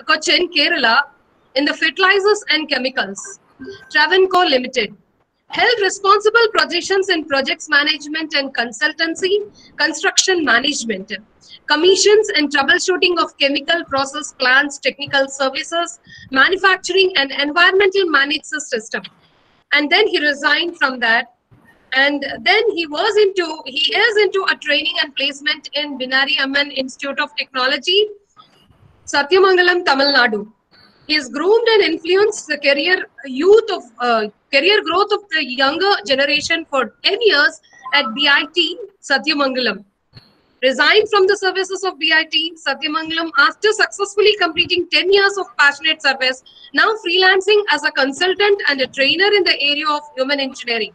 Cochin, Kerala, in the fertilizers and chemicals. Travancore Limited held responsible positions in projects management and consultancy, construction management, commissions and troubleshooting of chemical process plants, technical services, manufacturing and environmental management system. And then he resigned from that. And then he is into a training and placement in Binari Amman Institute of Technology, Satyamangalam, Tamil Nadu. He has groomed and influenced the career growth of the younger generation for 10 years at BIT Satyamangalam. Resigned from the services of BIT Satyamangalam after successfully completing 10 years of passionate service, now freelancing as a consultant and a trainer in the area of human engineering.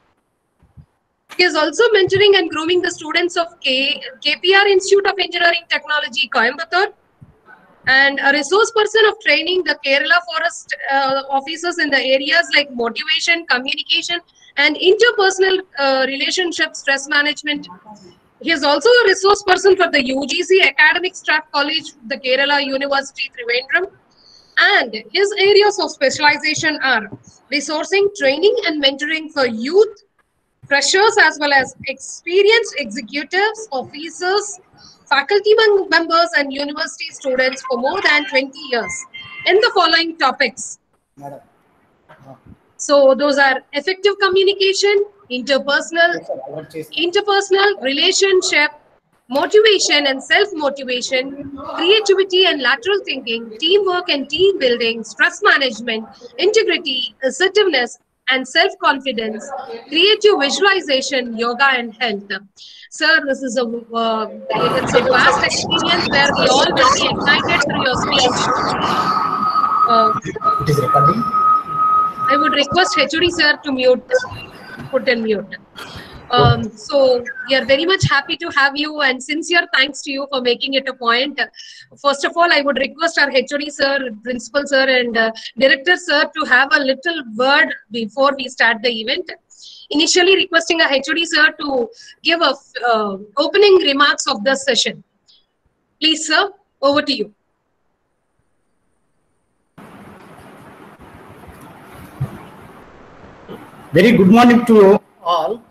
He is also mentoring and grooming the students of KPR Institute of Engineering Technology, Coimbatore, and a resource person of training the Kerala Forest officers in the areas like motivation, communication, and interpersonal relationship stress management. He is also a resource person for the UGC Academic Staff College, the Kerala University, Trivandrum. And his areas of specialization are resourcing, training, and mentoring for youth, freshers, as well as experienced executives, officers, faculty members, and university students for more than 20 years in the following topics. So those are effective communication, interpersonal relationship, motivation and self-motivation, creativity and lateral thinking, teamwork and team building, stress management, integrity, assertiveness, and self-confidence, creative visualization, yoga, and health. Sir, this is it's a vast experience where we all will be ignited through your speech. It is recording. I would request HOD sir to put in mute. So we are very much happy to have you, and sincere thanks to you for making it a point. First of all, I would request our HOD sir, principal sir, and director sir to have a little word before we start the event. Initially requesting our HOD sir to give a opening remarks of the session. Please sir, over to you. Very good morning to you all,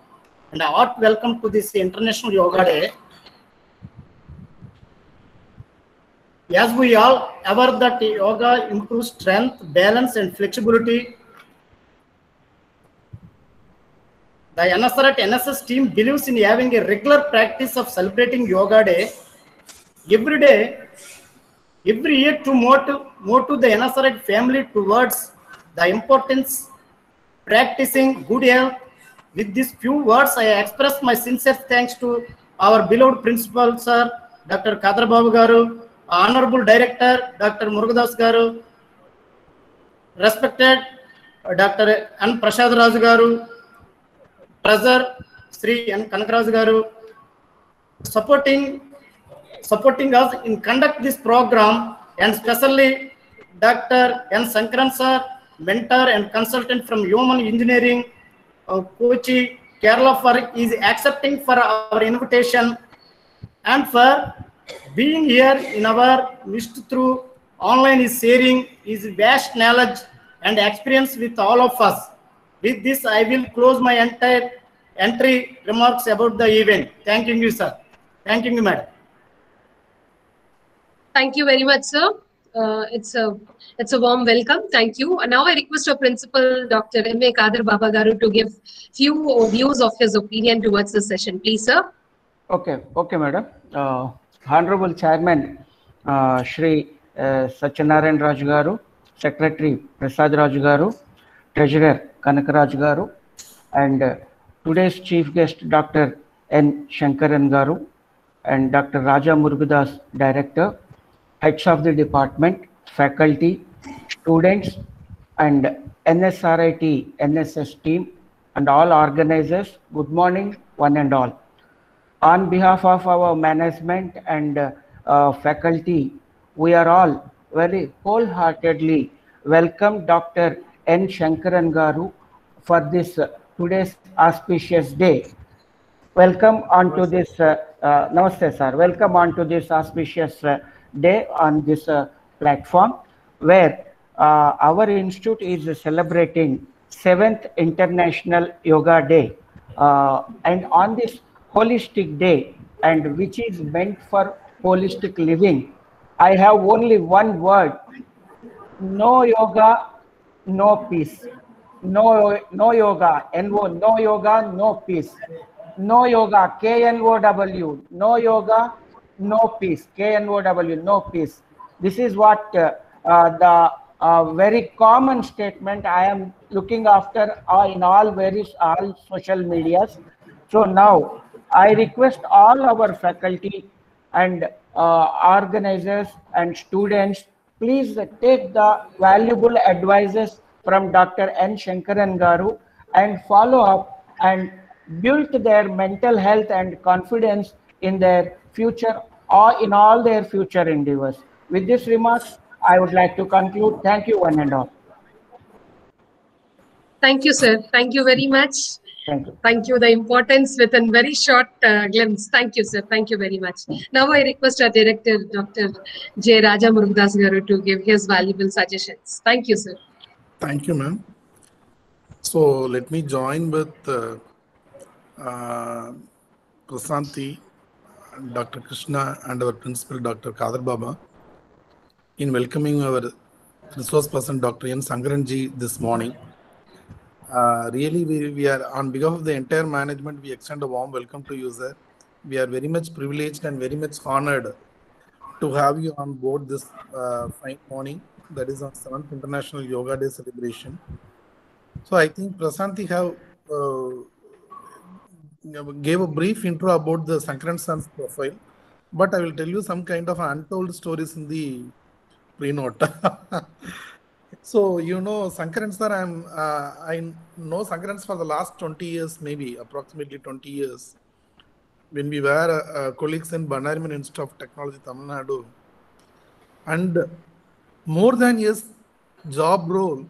and a hot welcome to this International Yoga Day. As we all aware that yoga improves strength, balance, and flexibility, the NSR NSS team believes in having a regular practice of celebrating Yoga Day every day, every year to motivate the NSR family towards the importance practicing good health. With these few words, I express my sincere thanks to our beloved principal, sir, Dr. Kadra Babu Garu, Honorable Director, Dr. Murugadas Garu, respected Dr. N. Prasad Raju Garu, Treasurer Sri N. Kanakaraj Garu, supporting us in conduct this program, and especially Dr. N. Sankaran sir, mentor and consultant from Human Engineering, Kochi, Kerala, for is accepting for our invitation and for being here in our midst through online, is sharing his vast knowledge and experience with all of us. With this, I will close my entry remarks about the event. Thank you, sir. Thank you, madam. Thank you very much, sir. It's a warm welcome. Thank you. And now I request our principal, Dr. M.A. Kadra Baba Garu, to give few views of his opinion towards the session. Please, sir. Okay, madam. Honorable Chairman, Shri Satyanarayan Raju Garu, Secretary Prasad Raju Garu, Treasurer Kanakaraj Garu, and today's chief guest, Dr. N. Shankaran Garu, and Dr. Raja Murugadas, Director, heads of the department, faculty, students, and NSRIT, NSS team, and all organizers. Good morning, one and all. On behalf of our management and faculty, we are all very wholeheartedly welcome Dr. N. Shankaran Garu for this today's auspicious day. Welcome onto this, namaste sir, welcome onto this auspicious day on this platform where our institute is celebrating 7th International Yoga Day. And on this holistic day, and which is meant for holistic living, I have only one word: no yoga, no peace. No yoga, NO, no yoga, no peace. No yoga, KNOW, no yoga, no peace. KNOW, no peace. This is what the very common statement I am looking after in all social medias. So now I request all our faculty and organizers and students, please take the valuable advices from Dr. N. Shankaran Garu and follow up and build their mental health and confidence in their future or in all their future endeavors. With these remarks, I would like to conclude. Thank you, one and all. Thank you, sir. Thank you very much. Thank you. Thank you. The importance within very short glimpse. Thank you, sir. Thank you very much. Now I request our director, Dr. J. Raja Murugadas Garu, to give his valuable suggestions. Thank you, sir. Thank you, ma'am. So let me join with Prasanthi, Dr. Krishna, and our principal, Dr. Kadar Baba, in welcoming our resource person, Dr. N. Sankaranji, this morning. Really, we are, on behalf of the entire management, we extend a warm welcome to you, sir. We are very much privileged and very much honored to have you on board this fine morning, that is on 7th International Yoga Day celebration. So I think Prasanthi gave a brief intro about the Sankaran Son's profile, but I will tell you some kind of untold stories in the pre-note. So, you know, Sankaran sir, I know Sankaran for the last 20 years, maybe approximately 20 years, when we were colleagues in Banariman Institute of Technology, Tamil Nadu. And more than his job role,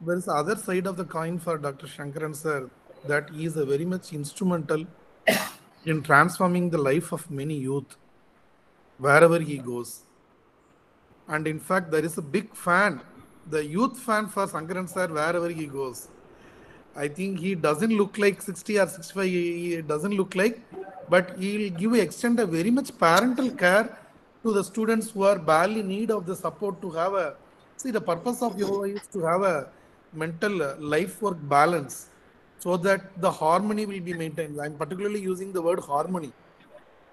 there is the other side of the coin for Dr. Shankaran sir, that he is a very much instrumental in transforming the life of many youth wherever he goes. And in fact, there is a big fan, the youth fan for Sankaran sir wherever he goes. I think he doesn't look like 60 or 65, he doesn't look like, but he'll extend a very much parental care to the students who are badly in need of the support to have a, see, the purpose of yoga is to have a mental life-work balance so that the harmony will be maintained. I'm particularly using the word harmony.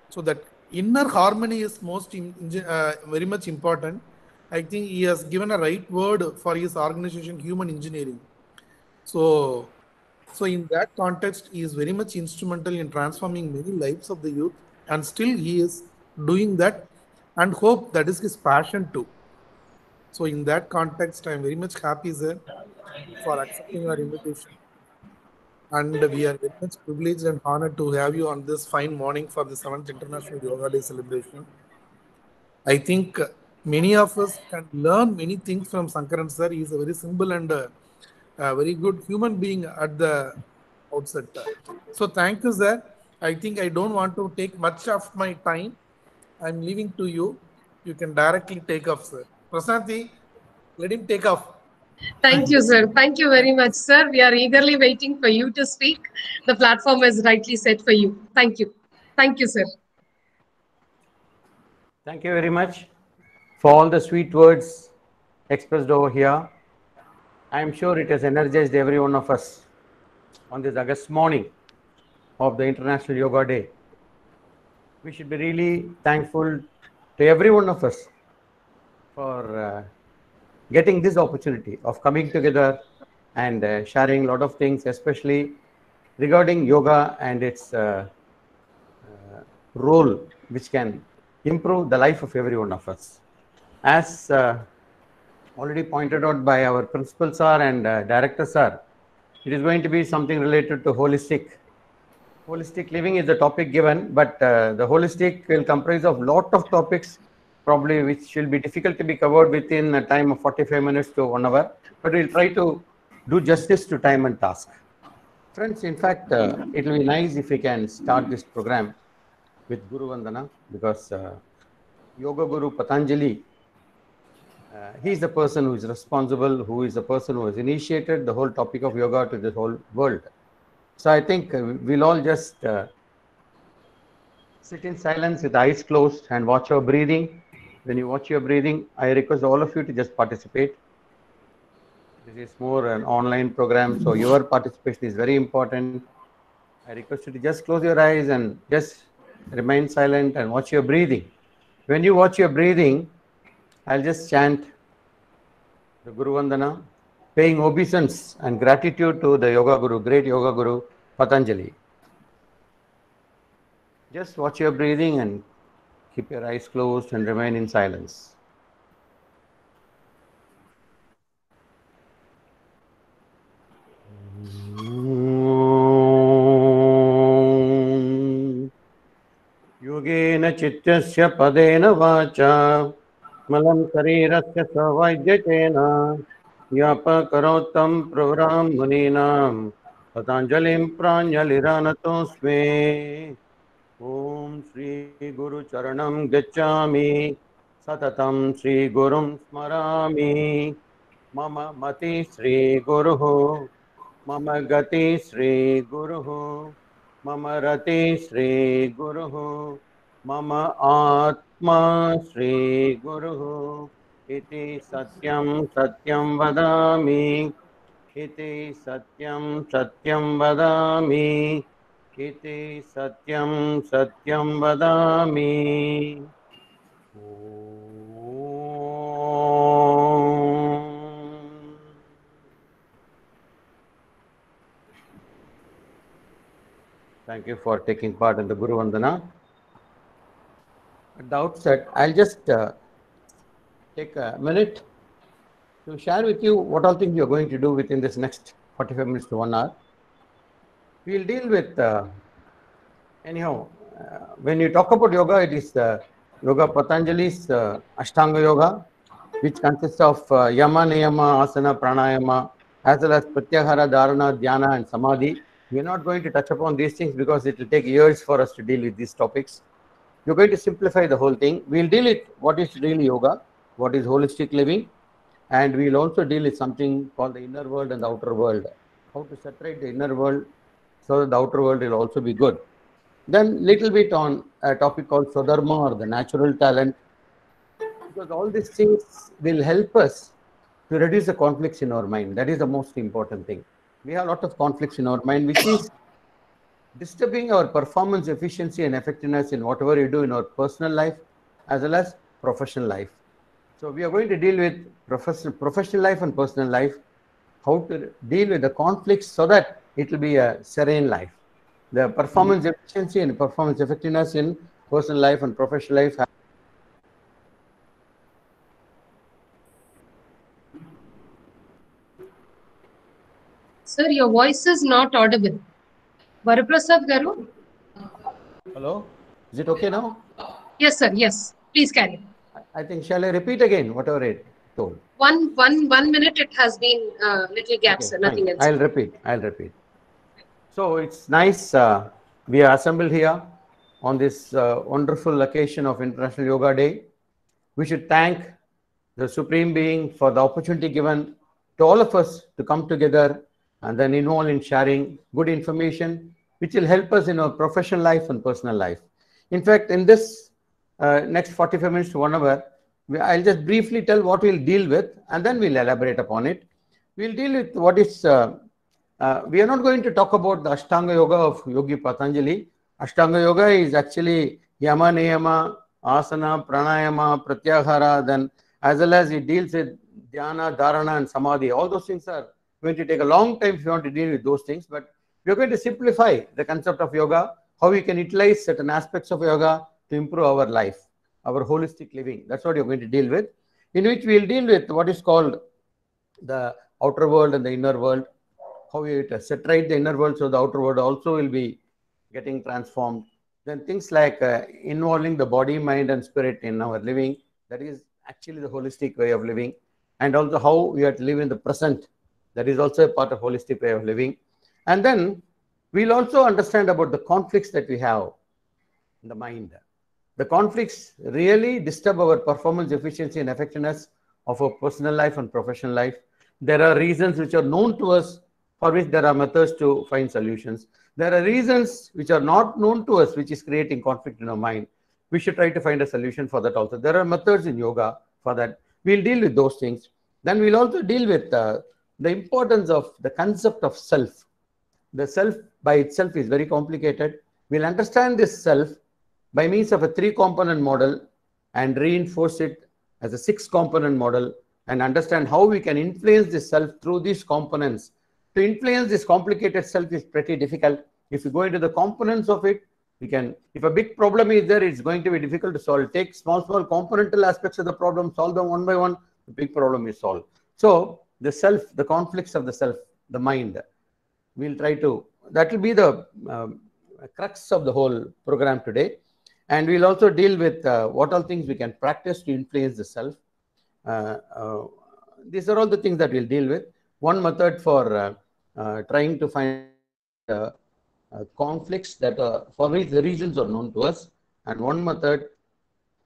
So that inner harmony is very much important. I think he has given a right word for his organization, Human Engineering. So in that context, he is very much instrumental in transforming many lives of the youth, and still he is doing that, and hope that is his passion too. So in that context, I am very much happy, sir, for accepting our invitation. And we are very much privileged and honored to have you on this fine morning for the 7th International Yoga Day celebration. I think many of us can learn many things from Sankaran sir. He is a very simple and very good human being at the outset. So thank you, sir. I think I don't want to take much of my time. I'm leaving to you. You can directly take off, sir. Prasanthi, let him take off. Thank you, sir. Thank you very much, sir. We are eagerly waiting for you to speak. The platform is rightly set for you. Thank you. Thank you, sir. Thank you very much for all the sweet words expressed over here. I am sure it has energized every one of us on this August morning of the International Yoga Day. We should be really thankful to every one of us for getting this opportunity of coming together and sharing a lot of things, especially regarding yoga and its role, which can improve the life of every one of us. As already pointed out by our principal sir and director sir, it is going to be something related to holistic. Holistic living is the topic given, but the holistic will comprise of lot of topics, probably which will be difficult to be covered within a time of 45 minutes to 1 hour, but we'll try to do justice to time and task. Friends, in fact, it will be nice if we can start this program with Guru Vandana, because Yoga Guru Patanjali he's the person who is responsible, who is the person who has initiated the whole topic of yoga to the whole world. So I think we'll all just sit in silence with eyes closed and watch your breathing. When you watch your breathing, I request all of you to just participate. This is more an online program, so your participation is very important. I request you to just close your eyes and just remain silent and watch your breathing. When you watch your breathing, I'll just chant the Guru Vandana, paying obeisance and gratitude to the Yoga Guru, great Yoga Guru, Patanjali. Just watch your breathing and keep your eyes closed and remain in silence. Yogena chittasya padena vacha malam sarirasya savaidyatena yapa karotam pravram muninam patanjalim pranjaliranatosme. Om Shri Guru Charanam Gacchami Satatam Shri Gurum Smarami Mama Mati Shri Guruhu Mama Gati Shri Guruhu Mama Rati Shri Guruhu Mama Atma Shri Guruhu Iti Satyam Satyam Vadami Iti Satyam Satyam Vadami Iti Satyam Satyam Vadami. Om. Thank you for taking part in the Guru Vandana. At the outset, I'll just take a minute to share with you what all things you're going to do within this next 45 minutes to 1 hour. We'll deal with, when you talk about yoga, it is Yoga Patanjali's Ashtanga Yoga, which consists of Yama, Niyama, Asana, Pranayama, as well as Pratyahara, Dharana, Dhyana, and Samadhi. We're not going to touch upon these things because it will take years for us to deal with these topics. We're going to simplify the whole thing. We'll deal with what is really yoga, what is holistic living, and we'll also deal with something called the inner world and the outer world. How to separate the inner world so that the outer world will also be good. Then little bit on a topic called Swadharma, or the natural talent, because all these things will help us to reduce the conflicts in our mind. That is the most important thing. We have a lot of conflicts in our mind, which is disturbing our performance efficiency and effectiveness in whatever you do in our personal life as well as professional life. So we are going to deal with professional life and personal life, how to deal with the conflicts so that it will be a serene life. The performance efficiency and performance effectiveness in personal life and professional life. Sir, your voice is not audible. Varaprasad Garu? Hello? Is it okay now? Yes, sir. Yes. Please carry. I think, shall I repeat again whatever I told? One minute it has been little gaps, Okay, nothing fine. else. I'll repeat. So it's nice we are assembled here on this wonderful occasion of International Yoga Day. We should thank the Supreme Being for the opportunity given to all of us to come together and then involve in sharing good information, which will help us in our professional life and personal life. In fact, in this next 45 minutes to 1 hour, I'll just briefly tell what we'll deal with, and then we'll elaborate upon it. We'll deal with what is, we are not going to talk about the Ashtanga Yoga of Yogi Patanjali. Ashtanga Yoga is actually Yama, Niyama, Asana, Pranayama, Pratyahara, then as well as it deals with Dhyana, Dharana, and Samadhi. All those things are going to take a long time if you want to deal with those things, but we're going to simplify the concept of yoga, how we can utilize certain aspects of yoga to improve our life, our holistic living. That's what you're going to deal with, in which we'll deal with what is called the outer world and the inner world, how we separate the inner world so the outer world also will be getting transformed. Then things like involving the body, mind, and spirit in our living. That is actually the holistic way of living. And also how we have to live in the present. That is also a part of holistic way of living. And then we'll also understand about the conflicts that we have in the mind. The conflicts really disturb our performance efficiency and effectiveness of our personal life and professional life. There are reasons which are known to us, for which there are methods to find solutions. There are reasons which are not known to us, which is creating conflict in our mind. We should try to find a solution for that also. There are methods in yoga for that. We'll deal with those things. Then we'll also deal with the importance of the concept of self. The self by itself is very complicated. We'll understand this self by means of a 3-component model and reinforce it as a 6-component model, and understand how we can influence this self through these components. To influence this complicated self is pretty difficult. If you go into the components of it, we can, if a big problem is there, it's going to be difficult to solve. Take small componental aspects of the problem, solve them one by one, the big problem is solved. So the self, the conflicts of the self, the mind, we'll try to, that will be the crux of the whole program today. And we'll also deal with what all things we can practice to influence the self. These are all the things that we'll deal with. One method for trying to find conflicts that for which the reasons are known to us, and one method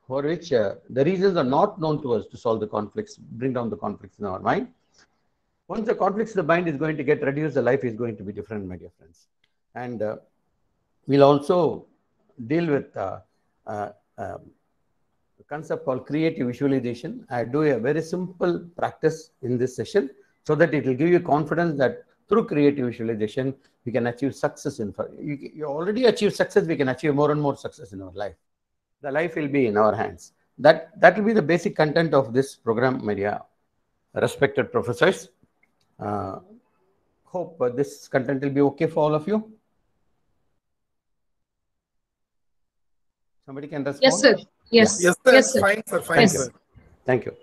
for which the reasons are not known to us to solve the conflicts, bring down the conflicts in our mind. Once the conflicts in the mind is going to get reduced, the life is going to be different, my dear friends. And we'll also deal with a concept called creative visualization. I do a very simple practice in this session so that it will give you confidence that through creative visualization, we can achieve success. You already achieve success, we can achieve more and more success in our life. The life will be in our hands. That will be the basic content of this program, my dear respected professors. Hope this content will be okay for all of you. Somebody can respond? Yes, sir. Yes. Yes, sir. Yes, sir. Fine, sir. Fine, Yes. sir. Thank you.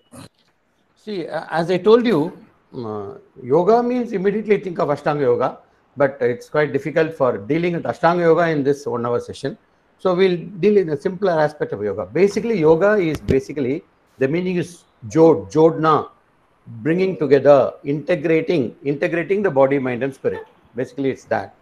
See, as I told you, yoga means immediately think of Ashtanga Yoga, but it's quite difficult for dealing with Ashtanga Yoga in this 1 hour session. So we'll deal in a simpler aspect of yoga. Basically, yoga is basically, the meaning is jodna, bringing together, integrating the body, mind and spirit. Basically, it's that.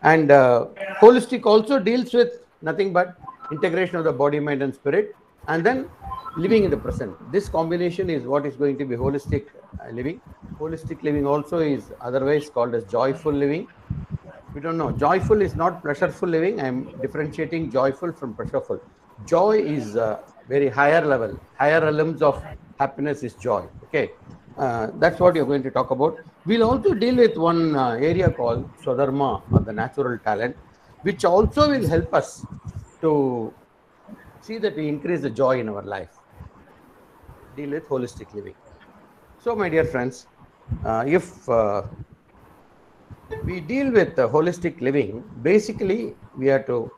And holistic also deals with nothing but integration of the body, mind and spirit, and then living in the present. This combination is what is going to be holistic living. Holistic living also is otherwise called as joyful living. We don't know. Joyful is not pleasureful living. I am differentiating joyful from pleasureful. Joy is a very higher level. Higher realms of happiness is joy. Okay. That's what you're going to talk about. We'll also deal with one area called Swadharma, or the natural talent, which also will help us to see that we increase the joy in our life. Deal with holistic living. So, my dear friends, if we deal with holistic living, basically we have to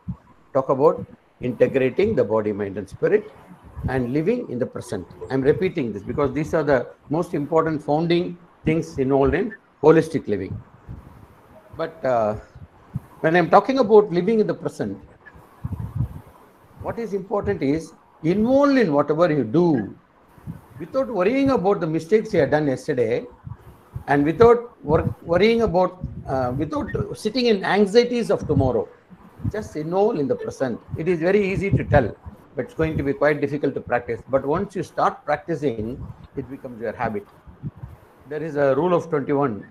talk about integrating the body, mind and spirit and living in the present. I'm repeating this because these are the most important founding things involved in holistic living. But when I'm talking about living in the present, what is important is involved in whatever you do without worrying about the mistakes you had done yesterday, and without worrying about, without sitting in anxieties of tomorrow. Just involve in the present. It is very easy to tell, but it's going to be quite difficult to practice. But once you start practicing, it becomes your habit. There is a rule of 21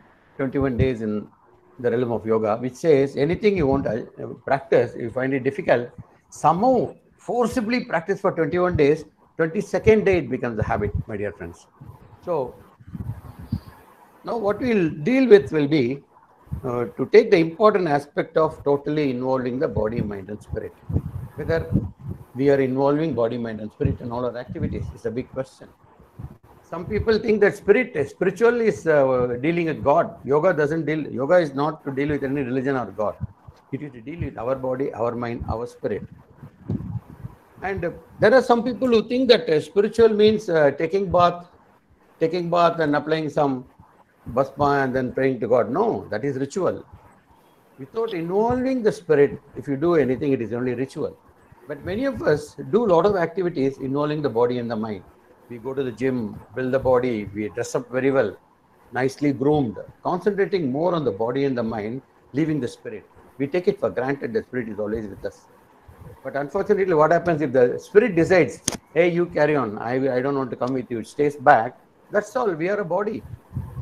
days in the realm of yoga, which says anything you want to practice, you find it difficult, somehow forcibly practice for 21 days, 22nd day it becomes a habit, my dear friends. So now what we'll deal with will be to take the important aspect of totally involving the body, mind and spirit. Whether we are involving body, mind and spirit in all our activities is a big question. Some people think that spiritual is dealing with God. Yoga doesn't deal, yoga is not to deal with any religion or God. It is to deal with our body, our mind, our spirit. And there are some people who think that spiritual means taking bath and applying some bhasma and then praying to God. No, that is ritual. Without involving the spirit, if you do anything, it is only ritual. But many of us do a lot of activities involving the body and the mind. We go to the gym, build the body, we dress up very well, nicely groomed, concentrating more on the body and the mind, leaving the spirit. We take it for granted the spirit is always with us. But unfortunately, what happens if the spirit decides, hey, you carry on, I don't want to come with you, it stays back, that's all. We are a body.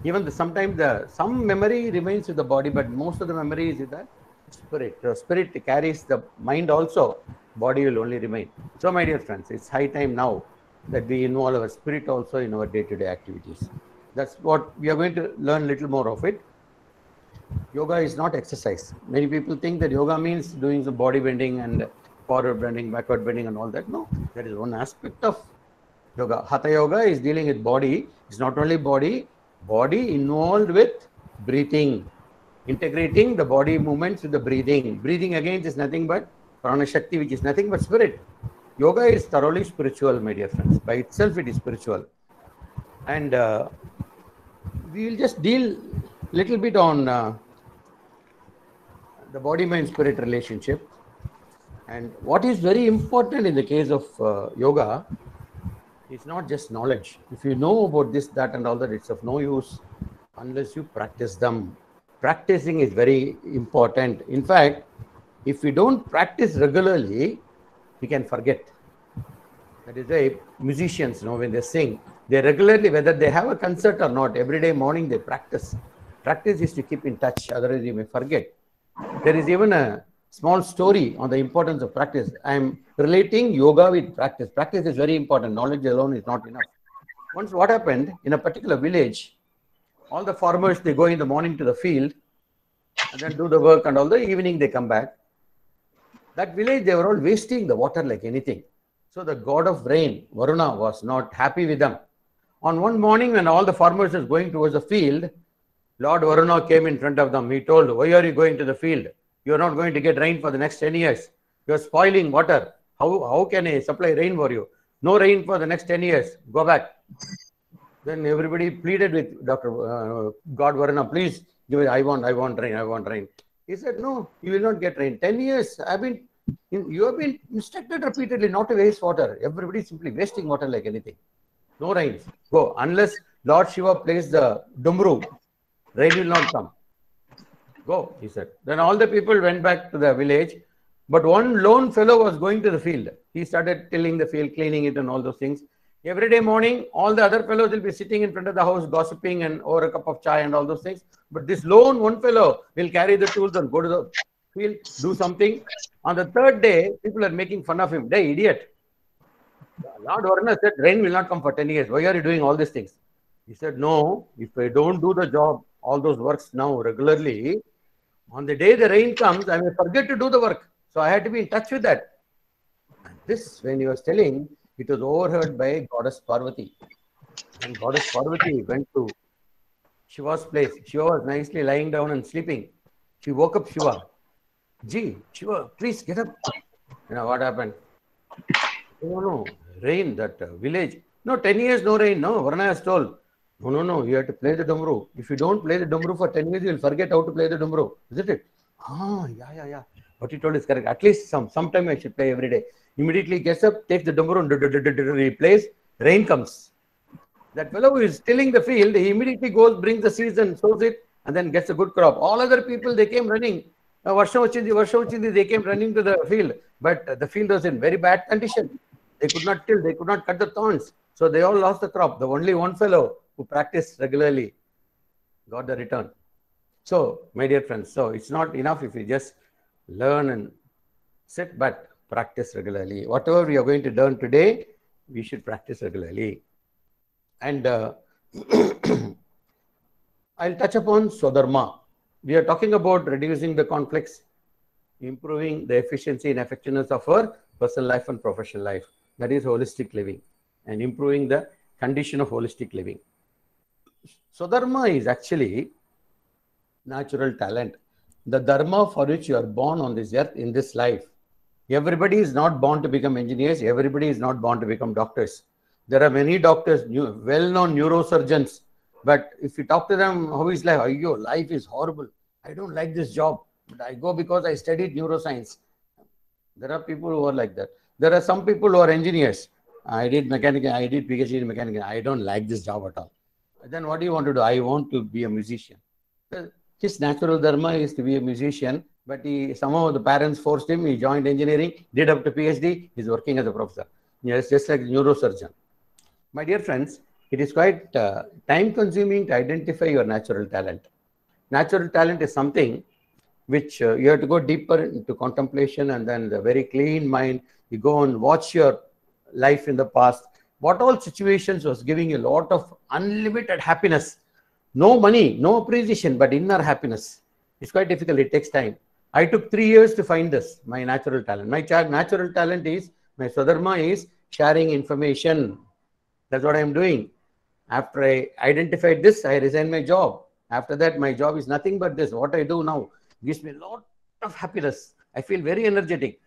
Even sometimes some memory remains with the body, but most of the memory is with the spirit. The spirit carries the mind also, body will only remain. So, my dear friends, it's high time now that we involve our spirit also in our day-to-day activities. That's what we are going to learn a little more of it. Yoga is not exercise. Many people think that yoga means doing some body bending and forward bending, backward bending and all that. No, that is one aspect of yoga. Hatha yoga is dealing with body. It's not only body involved with breathing, integrating the body movements with the breathing. Breathing again is nothing but prana shakti, which is nothing but spirit. Yoga is thoroughly spiritual, my dear friends. By itself, it is spiritual. And we will just deal little bit on the body-mind-spirit relationship. And what is very important in the case of yoga is not just knowledge. If you know about this, that, and all that, it's of no use unless you practice them. Practicing is very important. In fact, if we don't practice regularly, we can forget. That is why musicians, when they sing, they regularly, whether they have a concert or not, every day morning they practice. Practice is to keep in touch, otherwise you may forget. There is even a small story on the importance of practice. I am relating yoga with practice. Practice is very important. Knowledge alone is not enough. Once what happened in a particular village, all the farmers, they go in the morning to the field and then do the work, and all the evening they come back. That village, they were all wasting the water like anything. So the god of rain, Varuna, was not happy with them. On one morning when all the farmers were going towards the field, Lord Varuna came in front of them. He told, why are you going to the field? You are not going to get rain for the next 10 years. You are spoiling water. How can I supply rain for you? No rain for the next 10 years. Go back. Then everybody pleaded with God Varuna, please give it. I want rain. I want rain. He said, no, you will not get rain. 10 years. You have been instructed repeatedly not to waste water. Everybody is simply wasting water like anything. No rain. Go. Unless Lord Shiva plays the Dumru, rain will not come. Go, he said. Then all the people went back to the village. But one lone fellow was going to the field. He started tilling the field, cleaning it and all those things. Every day morning, all the other fellows will be sitting in front of the house, gossiping and over a cup of chai and all those things. But this lone one fellow will carry the tools and go to the field, do something. On the third day, people are making fun of him. Hey, idiot. Lord Varuna said, rain will not come for 10 years. Why are you doing all these things? He said, no, if I don't do the job, all those works now regularly, on the day the rain comes, I may forget to do the work. So I had to be in touch with that. And this, when he was telling, it was overheard by Goddess Parvati. And Goddess Parvati went to Shiva's place. Shiva was nicely lying down and sleeping. She woke up Shiva. Gee, Shiva, please get up. What happened? No, rain, that village. No, 10 years, no rain. No, Varuna has told. No, you have to play the Dumru. If you don't play the Dumru for 10 years, you will forget how to play the Dumru. Isn't it? Yeah. What you told is correct. At least sometime I should play every day. Immediately gets up, takes the Dumru and he plays. Rain comes. That fellow who is tilling the field, he immediately goes, brings the seeds and sows it, and then gets a good crop. All other people, they came running. Varsha Vachindi, they came running to the field. But the field was in very bad condition. They could not till, they could not cut the thorns. So they all lost the crop. The only one fellow who practiced regularly got the return. So, my dear friends, so it's not enough if you just learn and sit, but practice regularly. Whatever we are going to learn today, we should practice regularly. And I'll touch upon Swadharma. We are talking about reducing the conflicts, improving the efficiency and effectiveness of our personal life and professional life. That is holistic living, and improving the condition of holistic living. Swadharma is actually natural talent, the dharma for which you are born on this earth in this life. Everybody is not born to become engineers. Everybody is not born to become doctors. There are many doctors, well-known neurosurgeons, but if you talk to them, how is life? Your life is horrible. I don't like this job, but I go because I studied neuroscience. There are people who are like that. There are some people who are engineers. I did mechanical, I did PhD in mechanical. I don't like this job at all. Then what do you want to do? I want to be a musician. His natural dharma is to be a musician, but somehow the parents forced him. He joined engineering, did up to PhD. He's working as a professor. Yes, just like a neurosurgeon. My dear friends, it is quite time consuming to identify your natural talent. Natural talent is something which you have to go deeper into contemplation, and then the very clean mind, you go and watch your life in the past. What all situations was giving you a lot of unlimited happiness? No money, no appreciation, but inner happiness. It's quite difficult. It takes time. I took 3 years to find this, my natural talent. My natural talent is, my Swadharma is sharing information. That's what I'm doing. After I identified this, I resigned my job. After that, my job is nothing but this. What I do now gives me a lot of happiness. I feel very energetic.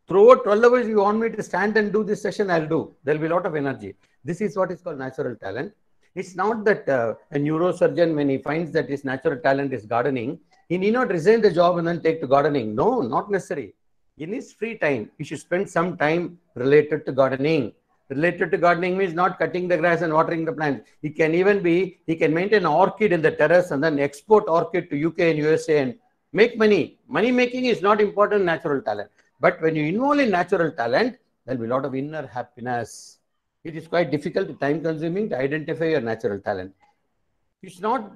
Throughout 12 hours, you want me to stand and do this session, I'll do. There'll be a lot of energy. This is what is called natural talent. It's not that a neurosurgeon, when he finds that his natural talent is gardening, he need not resign the job and then take to gardening. No, not necessary. In his free time, he should spend some time related to gardening. Related to gardening means not cutting the grass and watering the plants. He can maintain an orchid in the terrace and then export orchid to UK and USA and make money. Money making is not important in natural talent. But when you involve in natural talent, there'll be a lot of inner happiness. It is quite difficult, time consuming to identify your natural talent. It's not,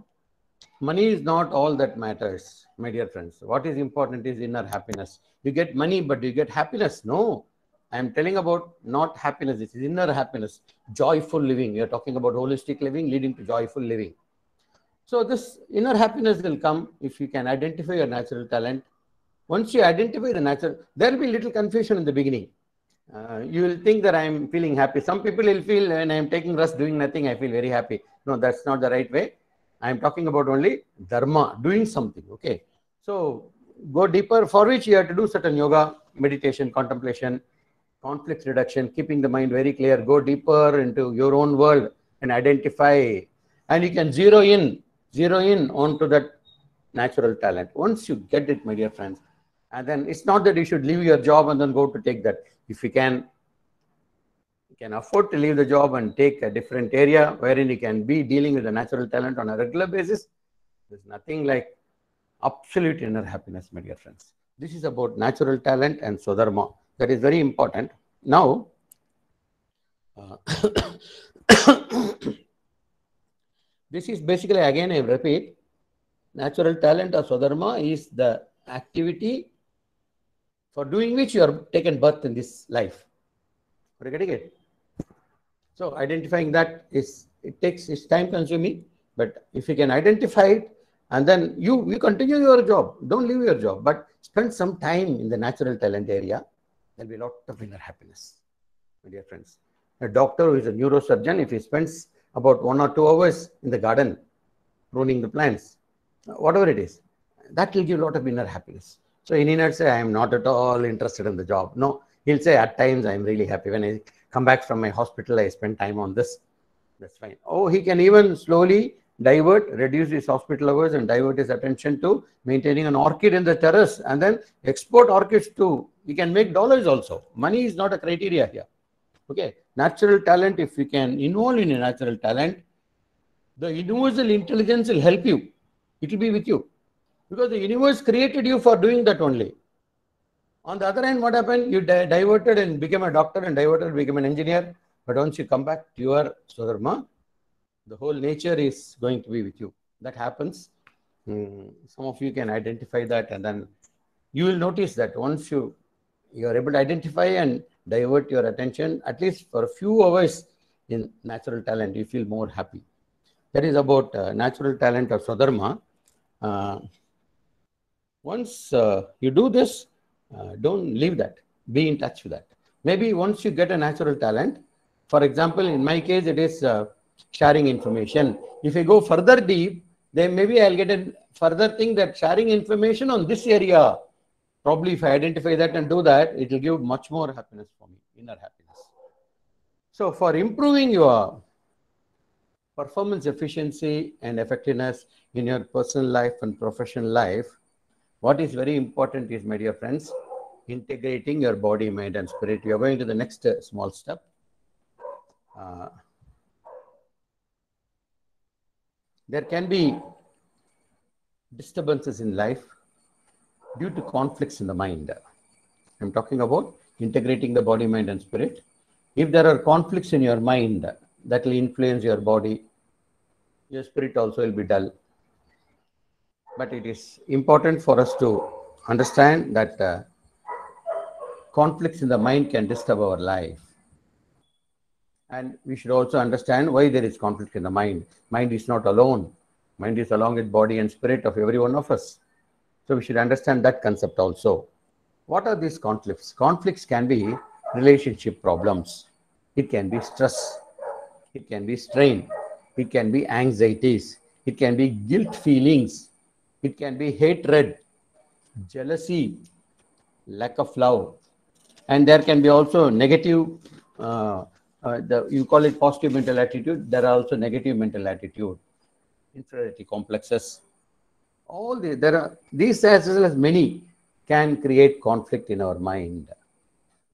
money is not all that matters, my dear friends. What is important is inner happiness. You get money, but do you get happiness? No. I am telling about not happiness. This is inner happiness, joyful living. We are talking about holistic living leading to joyful living. So this inner happiness will come if you can identify your natural talent. Once you identify the natural, there will be little confusion in the beginning. You will think that I am feeling happy. Some people will feel when I am taking rest, doing nothing, I feel very happy. No, that's not the right way. I am talking about only dharma, doing something. Okay. So go deeper, for which you have to do certain yoga, meditation, contemplation, conflict reduction, keeping the mind very clear. Go deeper into your own world and identify. And you can zero in onto that natural talent. Once you get it, my dear friends, and then it's not that you should leave your job and then go to take that. If you can afford to leave the job and take a different area wherein you can be dealing with the natural talent on a regular basis, there's nothing like absolute inner happiness, my dear friends. This is about natural talent and Swadharma. That is very important. Now, this is basically, again, I repeat, natural talent or Swadharma is the activity for doing which you are taken birth in this life. Are you getting it? So identifying that it's time consuming, but if you can identify it and then you continue your job, don't leave your job, but spend some time in the natural talent area, there'll be a lot of inner happiness, my dear friends. A doctor who is a neurosurgeon, if he spends about 1 or 2 hours in the garden pruning the plants, whatever it is, that will give a lot of inner happiness. So he need not say, I am not at all interested in the job. No, he'll say, at times I am really happy. When I come back from my hospital, I spend time on this. That's fine. Oh, he can even slowly reduce his hospital hours and divert his attention to maintaining an orchid in the terrace and then export orchids to, he can make dollars also. Money is not a criteria here. Okay. Natural talent, if you can involve in a natural talent, the universal intelligence will help you. It will be with you. Because the universe created you for doing that only. On the other hand, what happened? You diverted and became a doctor and diverted and became an engineer. But once you come back to your Swadharma, the whole nature is going to be with you. That happens. Some of you can identify that, and then you will notice that once you are able to identify and divert your attention, at least for a few hours in natural talent, you feel more happy. That is about natural talent or Swadharma. Once you do this, don't leave that. Be in touch with that. Maybe once you get a natural talent, for example, in my case, it is sharing information. If I go further deep, then maybe I'll get a further thing that sharing information on this area. Probably if I identify that and do that, it will give much more happiness for me, inner happiness. So for improving your performance efficiency and effectiveness in your personal life and professional life, what is very important is, my dear friends, integrating your body, mind, and spirit. You are going to the next small step. There can be disturbances in life due to conflicts in the mind. I'm talking about integrating the body, mind, and spirit. If there are conflicts in your mind, that will influence your body, your spirit also will be dull. But it is important for us to understand that conflicts in the mind can disturb our life. And we should also understand why there is conflict in the mind. Mind is not alone. Mind is along with body and spirit of every one of us. So we should understand that concept also. What are these conflicts? Conflicts can be relationship problems. It can be stress. It can be strain. It can be anxieties. It can be guilt feelings. It can be hatred, jealousy, lack of love. And there can be also negative, you call it positive mental attitude. There are also negative mental attitude, inferiority complexes. All these as well as many can create conflict in our mind.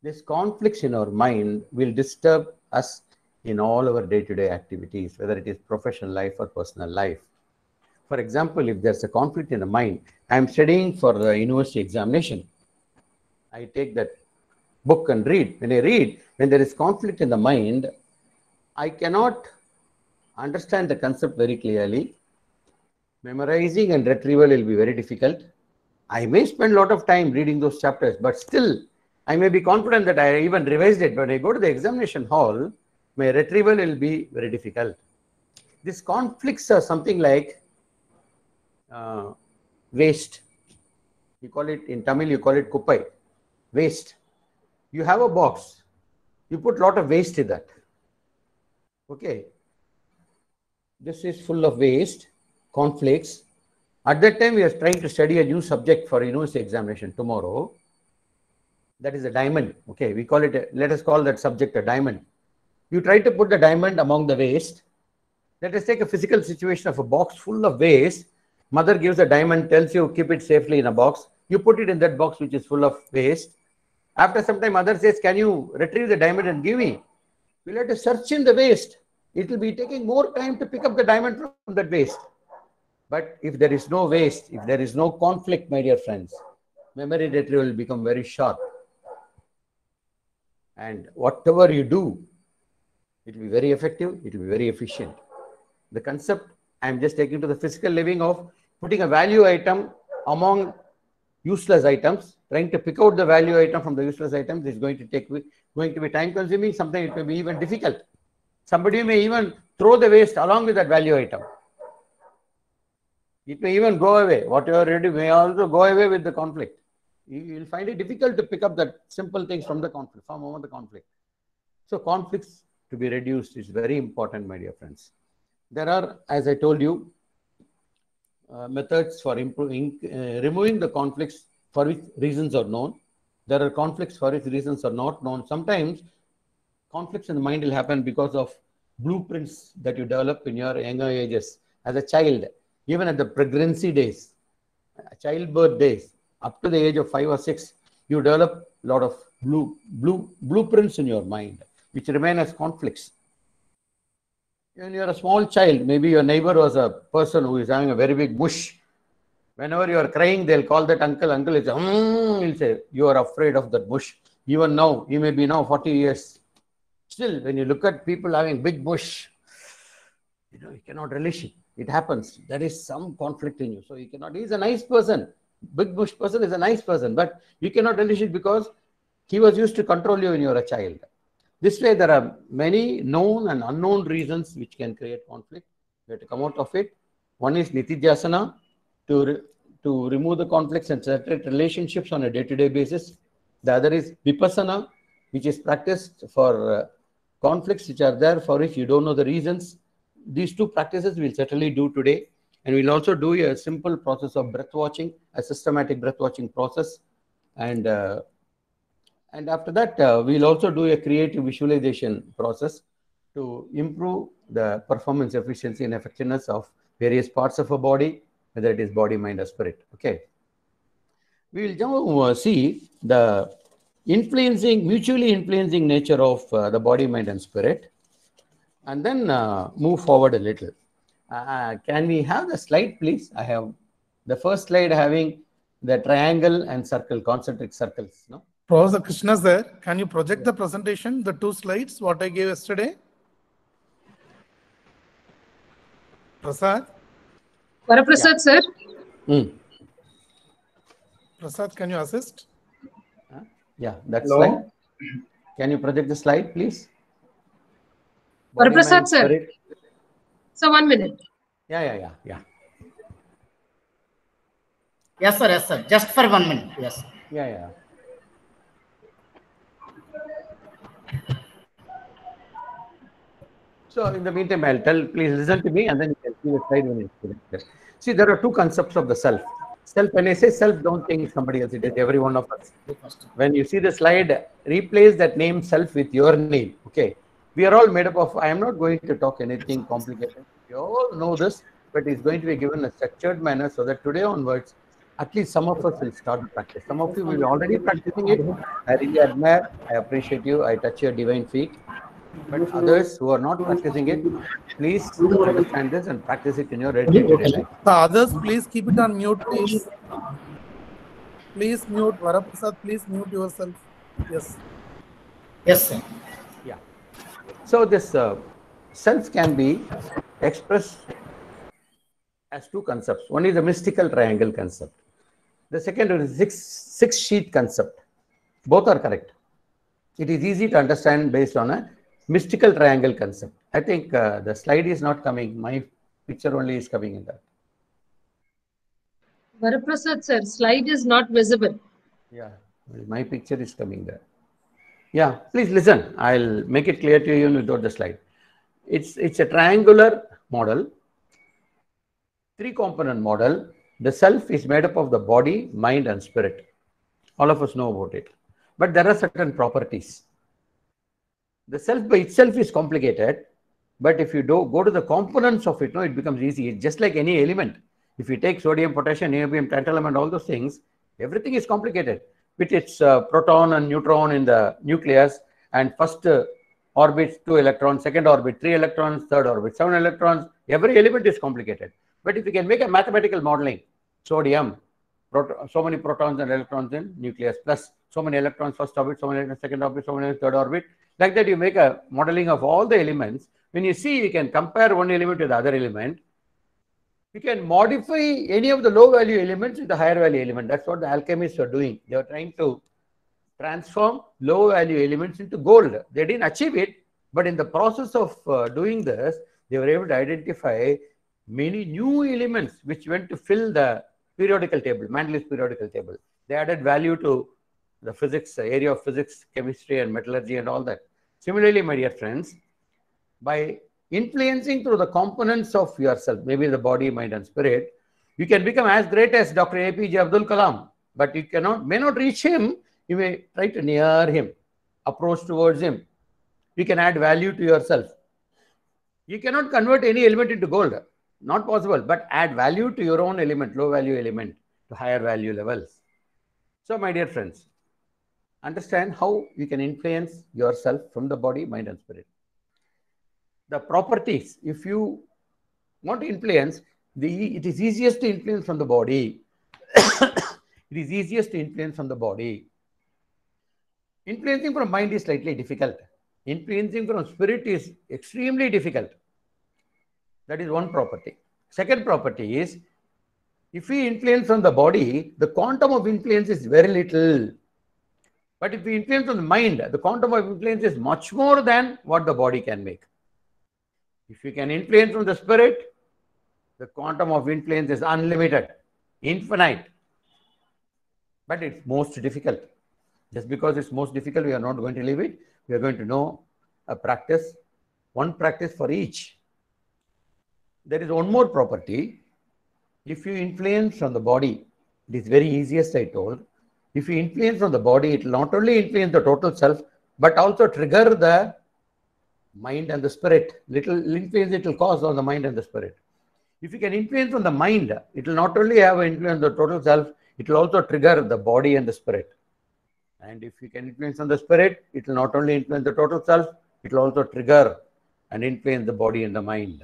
This conflicts in our mind will disturb us in all our day-to-day activities, whether it is professional life or personal life. For example, if there's a conflict in the mind, I'm studying for the university examination. I take that book and read. When I read, when there is conflict in the mind, I cannot understand the concept very clearly. Memorizing and retrieval will be very difficult. I may spend a lot of time reading those chapters, but still, I may be confident that I even revised it. But when I go to the examination hall, my retrieval will be very difficult. These conflicts are something like waste. You call it, in Tamil, you call it kuppai, waste. You have a box, you put a lot of waste in that. Okay. This is full of waste, conflicts. At that time, we are trying to study a new subject for university examination tomorrow. That is a diamond. Okay, we call it, let us call that subject a diamond. You try to put the diamond among the waste. Let us take a physical situation of a box full of waste. Mother gives a diamond, tells you keep it safely in a box. You put it in that box which is full of waste. After some time, mother says, can you retrieve the diamond and give me? We'll have to search in the waste. It will be taking more time to pick up the diamond from that waste. But if there is no waste, if there is no conflict, my dear friends, memory retrieval will become very sharp. And whatever you do, it will be very effective, it will be very efficient. The concept I am just taking to the physical living of putting a value item among useless items, trying to pick out the value item from the useless items is going to be time consuming. Sometimes it may be even difficult. Somebody may even throw the waste along with that value item. It may even go away. Whatever you do may also go away with the conflict. You will find it difficult to pick up that simple things from the conflict, from over the conflict. So conflicts to be reduced is very important, my dear friends. There are, as I told you, methods for removing the conflicts for which reasons are known. There are conflicts for which reasons are not known. Sometimes conflicts in the mind will happen because of blueprints that you develop in your younger ages. As a child, even at the pregnancy days, childbirth days, up to the age of 5 or 6, you develop a lot of blueprints in your mind, which remain as conflicts. When you're a small child, maybe your neighbor was a person who is having a very big bush. Whenever you are crying, they'll call that uncle. Uncle is, he'll say, you are afraid of that bush. Even now, you may be now 40 years. Still, when you look at people having big bush, you cannot relish it. It happens. There is some conflict in you. So you cannot, he's a nice person. Big bush person is a nice person, but you cannot relish it because he was used to control you when you were a child. This way, there are many known and unknown reasons which can create conflict. We have to come out of it. One is Nitijasana, to remove the conflicts and separate relationships on a day-to-day basis. The other is Vipassana, which is practiced for conflicts which are there for which you don't know the reasons. These two practices we'll certainly do today. And we'll also do a simple process of breath watching, a systematic breath watching process. And after that, we'll also do a creative visualization process to improve the performance, efficiency, and effectiveness of various parts of a body, whether it is body, mind, or spirit. Okay. We will now see the mutually influencing nature of the body, mind, and spirit, and then move forward a little. Can we have the slide, please? I have The first slide having the triangle and circle, concentric circles. No? Professor Krishna sir, can you project the presentation, the 2 slides, what I gave yesterday? Prasad? Varaprasad, sir. Prasad, can you assist? Yeah, that Hello? slide. Can you project the slide, please? Body, Varaprasad, mind, sir. spirit. So 1 minute. Yeah. Yes, sir. Yes, sir. Just for 1 minute. Yes. Yeah. So in the meantime, I'll tell, please listen to me and then you can see the slide when it's connected. See, there are 2 concepts of the self. Self, when I say self, don't think somebody else, it is every one of us. When you see the slide, replace that name self with your name. Okay. We are all made up of, I am not going to talk anything complicated. You all know this, but it's going to be given a structured manner so that today onwards, at least some of us will start to practice. Some of you will be already practicing it. I really admire, I appreciate you, I touch your divine feet. But others who are not practicing it, please understand this and practice it in your day-to-day life. The others, please keep it on mute, please. Please mute. Varaprasad, please mute yourself. Yes. Yes, sir. Yeah. So this self can be expressed as 2 concepts. One is the mystical triangle concept. The second is six sheet concept. Both are correct. It is easy to understand based on a mystical triangle concept. I think the slide is not coming. My picture only is coming in that. Varaprasad, sir, slide is not visible. Yeah, my picture is coming there. Yeah, please listen. I'll make it clear to you without the slide. It's a triangular model, 3-component model. The self is made up of the body, mind, and spirit. All of us know about it. But there are certain properties. The self by itself is complicated, but if you go to the components of it, no, it becomes easy. It's just like any element. If you take sodium, potassium, niobium, tantalum, and all those things, everything is complicated. With its proton and neutron in the nucleus, and first orbit 2 electrons, second orbit 3 electrons, third orbit 7 electrons. Every element is complicated. But if you can make a mathematical modeling, sodium, so many protons and electrons in nucleus, plus so many electrons first orbit, so many electrons second orbit, so many third orbit. Like that, you make a modeling of all the elements. When you see, you can compare one element to the other element. You can modify any of the low value elements with the higher value element. That's what the alchemists are doing. They are trying to transform low value elements into gold. They didn't achieve it, but in the process of doing this, they were able to identify many new elements which went to fill the periodical table, Mendel's periodical table. They added value to the physics, area of physics, chemistry, and metallurgy, and all that. Similarly, my dear friends, by influencing through the components of yourself, maybe the body, mind, and spirit, you can become as great as Dr. APJ Abdul Kalam, but you may not reach him. You may try to near him, approach towards him. You can add value to yourself. You cannot convert any element into gold, not possible, but add value to your own element, low value element, to higher value levels. So, my dear friends, understand how you can influence yourself from the body, mind, and spirit. The properties, if you want to influence, it is easiest to influence from the body. It is easiest to influence from the body. Influencing from mind is slightly difficult. Influencing from spirit is extremely difficult. That is one property. Second property is, if we influence from the body, the quantum of influence is very little. But if we influence on the mind, the quantum of influence is much more than what the body can make. If you can influence from the spirit, the quantum of influence is unlimited, infinite. But it's most difficult. Just because it's most difficult, we are not going to leave it. We are going to know a practice, one practice for each. There is one more property. If you influence from the body, it is very easiest, I told. If you influence from the body, it will not only influence the total self, but also trigger the mind and the spirit. Little influence it will cause on the mind and the spirit. If you can influence on the mind, it will not only have an influence on the total self, it will also trigger the body and the spirit. And if you can influence on the spirit, it will not only influence the total self, it will also trigger and influence the body and the mind.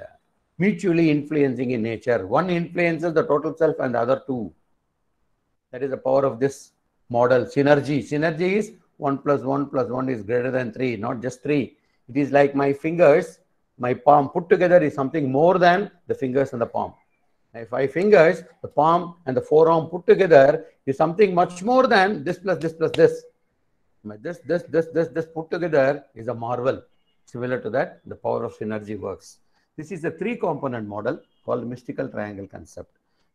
mutually influencing in nature. One influences the total self and the other two. That is the power of this model. Synergy. Synergy is 1 plus 1 plus 1 is greater than 3, not just 3. It is like my fingers, my palm put together is something more than the fingers and the palm. My 5 fingers, the palm and the forearm put together is something much more than this plus this plus this. This put together is a marvel. Similar to that, the power of synergy works. This is a 3-component model called mystical triangle concept.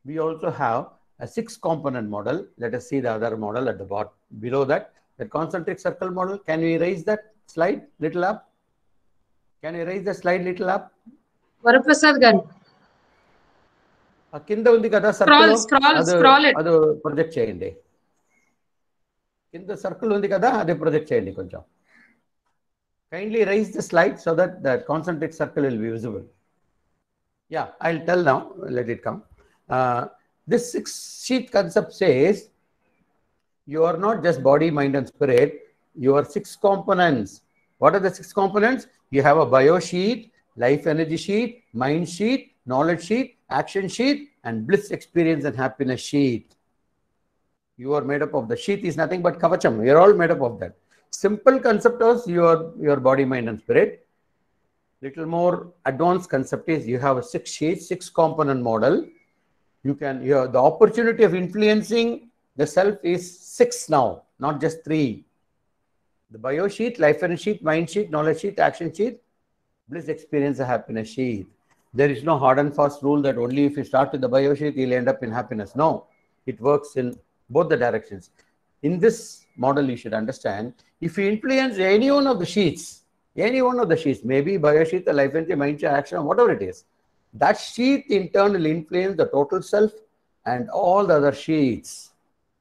We also have a 6-component model. Let us see the other model at the bottom. Below that, the concentric circle model. Can we raise that slide little up? Can we raise the slide little up? Varaprasad garu. కింద ఉంది కదా Scroll circle it. అది project చేయండి. కింద circle ఉంది కదా అది project చేయండి కొంచెం. Kindly raise the slide so that the concentric circle will be visible. Yeah, I'll tell now. Let it come. This 6-sheet concept says you are not just body, mind, and spirit. You are 6 components. What are the 6 components? You have a bio sheet, life energy sheet, mind sheet, knowledge sheet, action sheet, and bliss experience and happiness sheet. You are made up of the sheet is nothing but kavacham. You are all made up of that. Simple concept is your body, mind, and spirit. Little more advanced concept is you have a 6 sheet, 6 component model. You have the opportunity of influencing the self is 6 now, not just 3. The bio sheet, life energy sheet, mind sheet, knowledge sheet, action sheet, bliss experience, a happiness sheet. There is no hard and fast rule that only if you start with the bio sheet, you'll end up in happiness. No, it works in both the directions. In this model, you should understand, if you influence any one of the sheets, maybe bio sheet, the life energy, mind sheet, action, whatever it is, that sheet in turn will influence the total self and all the other sheets.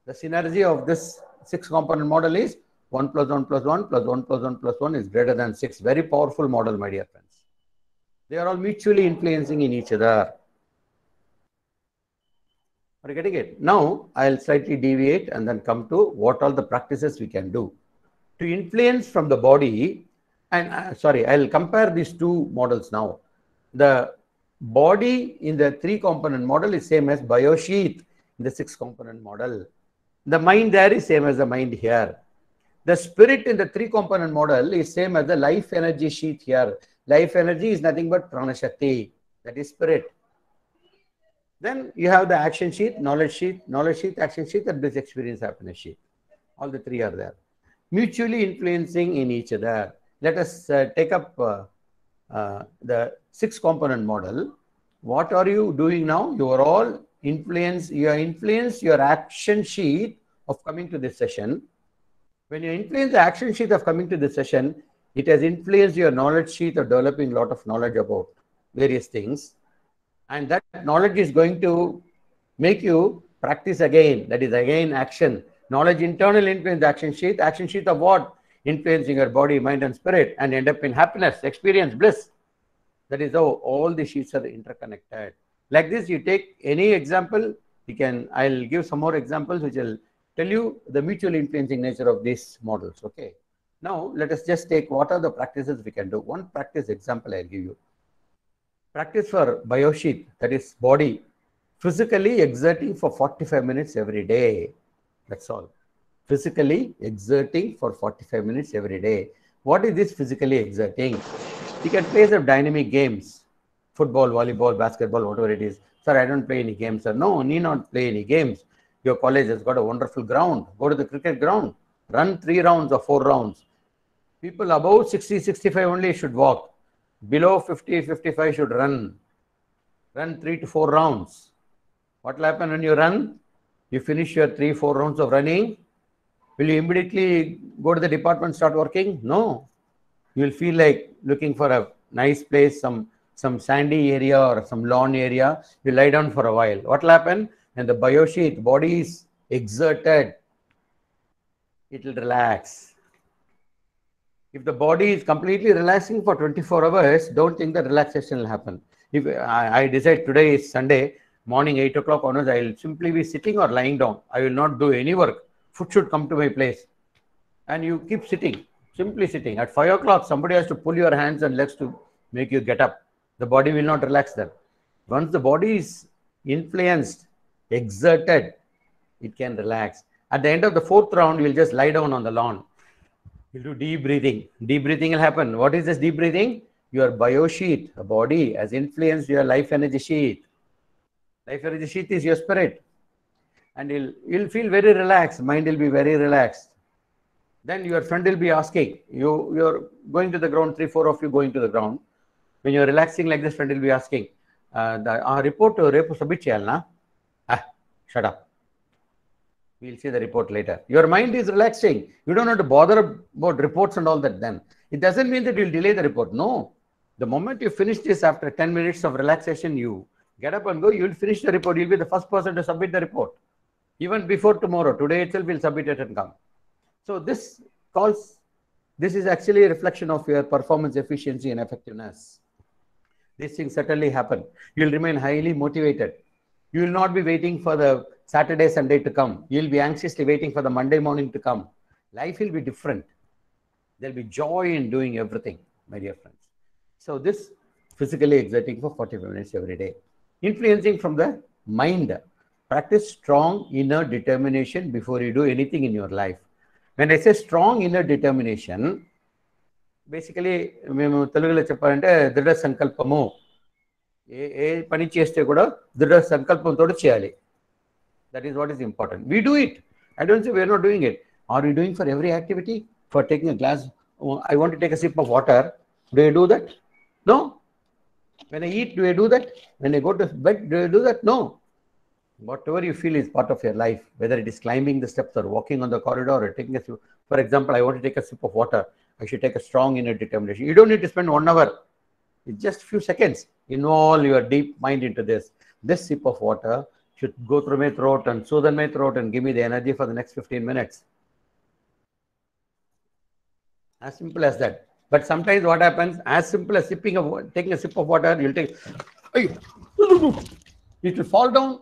The synergy of this 6-component model is 1 plus 1 plus 1 plus 1 plus 1 plus 1 is greater than 6. Very powerful model, my dear friends. They are all mutually influencing in each other. Are you getting it? Now, I'll slightly deviate and then come to what all the practices we can do. To influence from the body, and I'll compare these 2 models now. The body in the 3-component model is same as bio sheet in the 6-component model. The mind there is same as the mind here. The spirit in the 3-component model is same as the life energy sheet here. Life energy is nothing but prana shakti, that is spirit. Then you have the action sheet, knowledge sheet, action sheet, and bliss experience, happiness sheet. All the 3 are there, mutually influencing in each other. Let us take up the 6-component model. What are you doing now? You are all influence your action sheet of coming to this session. When you influence the action sheet of coming to this session, it has influenced your knowledge sheet of developing a lot of knowledge about various things. And that knowledge is going to make you practice again. That is again action. Knowledge internal influence the action sheet. Action sheet of what? Influencing your body, mind, and spirit, and end up in happiness, experience, bliss. That is how all the sheets are interconnected. Like this, you take any example. I'll give some more examples which will tell you the mutual influencing nature of these models. Okay. Now, let us just take what are the practices we can do. One practice example I'll give you. Practice for bio sheet, that is body, physically exerting for 45 minutes every day. That's all. Physically exerting for 45 minutes every day. What is this physically exerting? You can play some dynamic games. Football, volleyball, basketball, whatever it is. Sir, I don't play any games, sir. No, need not play any games. Your college has got a wonderful ground. Go to the cricket ground. Run 3 rounds or 4 rounds. People above 60, 65 only should walk. Below 50, 55 should run. Run 3 to 4 rounds. What will happen when you run? You finish your 3, 4 rounds of running. Will you immediately go to the department, start working? No. You will feel like looking for a nice place, some sandy area or some lawn area. You lie down for a while. What will happen? And the bio sheet, body is exerted. It will relax. If the body is completely relaxing for 24 hours, don't think that relaxation will happen. If I decide today is Sunday, morning 8 o'clock onwards, I will simply be sitting or lying down. I will not do any work. Food should come to my place. And you keep sitting, simply sitting. At 5 o'clock, somebody has to pull your hands and legs to make you get up. The body will not relax then. Once the body is influenced, exerted, it can relax. At the end of the fourth round, you'll just lie down on the lawn. You'll do deep breathing. Deep breathing will happen. What is this deep breathing? Your biosheath, the body, has influenced your life energy sheath. Life energy sheath is your spirit. And you'll feel very relaxed. Mind will be very relaxed. Then your friend will be asking, you're going to the ground, 3-4 of you going to the ground. When you're relaxing like this, friend will be asking, our report repo submit cheyalna? Shut up. We'll see the report later. Your mind is relaxing. You don't have to bother about reports and all that then. It doesn't mean that you'll delay the report. No. The moment you finish this, after 10 minutes of relaxation, you get up and go, you'll finish the report. You'll be the first person to submit the report. Even before tomorrow. Today itself, we'll submit it and come. So this is actually a reflection of your performance efficiency and effectiveness. These things certainly happen. You'll remain highly motivated. You will not be waiting for the Saturday, Sunday to come. You'll be anxiously waiting for the Monday morning to come. Life will be different. There'll be joy in doing everything, my dear friends. So this physically exerting for 45 minutes every day. Influencing from the mind. Practice strong inner determination before you do anything in your life. When I say strong inner determination, basically, మేము తెలుగులో చెప్పాలంటే దృఢ సంకల్పము. ఏ పని చేస్తే కూడా దృఢ సంకల్పంతో చేయాలి. That is what is important. We do it. I don't say we are not doing it. Are we doing for every activity? For taking a glass, I want to take a sip of water. Do you do that? No. When I eat, do I do that? When I go to bed, do I do that? No. Whatever you feel is part of your life, whether it is climbing the steps or walking on the corridor or taking a sip. For example, I want to take a sip of water. I should take a strong inner determination. You don't need to spend 1 hour. It's just a few seconds. Involve your deep mind into this. This sip of water should go through my throat and soothe my throat and give me the energy for the next 15 minutes. As simple as that. But sometimes what happens, as simple as taking a sip of water, you'll take, it will fall down.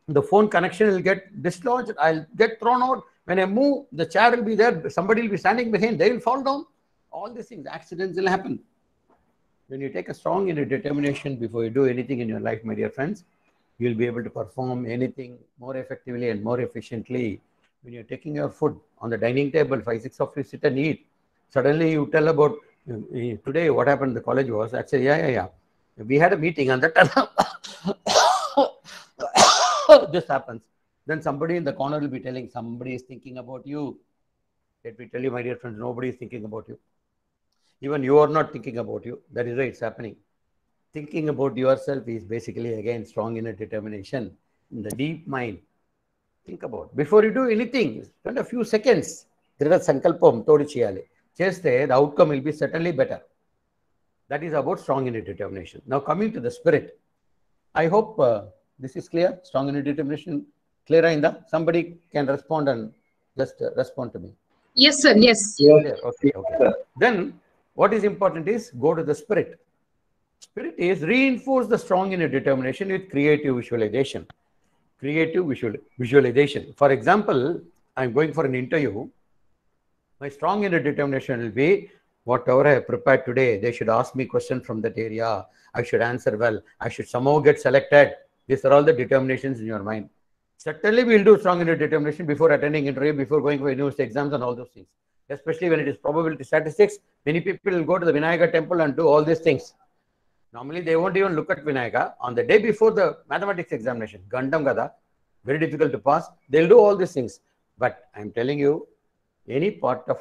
The phone connection will get dislodged. I'll get thrown out. When I move, the chair will be there. Somebody will be standing behind. They will fall down. All these things, accidents will happen. When you take a strong inner determination before you do anything in your life, my dear friends, you'll be able to perform anything more effectively and more efficiently. When you're taking your food on the dining table, 5-6 of you sit and eat. Suddenly you tell about, today what happened in the college was, actually, yeah. We had a meeting and that this happens. Then somebody in the corner will be telling, somebody is thinking about you. Let me tell you, my dear friends, nobody is thinking about you. Even you are not thinking about you. That is why it's happening. Thinking about yourself is basically, again, strong inner determination in the deep mind. Think about, before you do anything, spend a few seconds. Dhrida sankalpam todu cheyali. Cheste, the outcome will be certainly better. That is about strong inner determination. Now coming to the spirit. I hope this is clear. Strong inner determination. Clear, Inda? Somebody can respond and just respond to me. Yes, sir. Yes. Okay. Then what is important is go to the spirit. Spirit is reinforce the strong inner determination with creative visualization. Creative visualization. For example, I'm going for an interview. My strong inner determination will be whatever I have prepared today. They should ask me questions from that area. I should answer well. I should somehow get selected. These are all the determinations in your mind. Certainly, we'll do strong inner determination before attending interview, before going for university exams and all those things. Especially when it is probability statistics, many people will go to the Vinayaka temple and do all these things. Normally, they won't even look at Vinayaka. On the day before the mathematics examination, Gandam Gada, very difficult to pass, they'll do all these things. But I'm telling you, any part of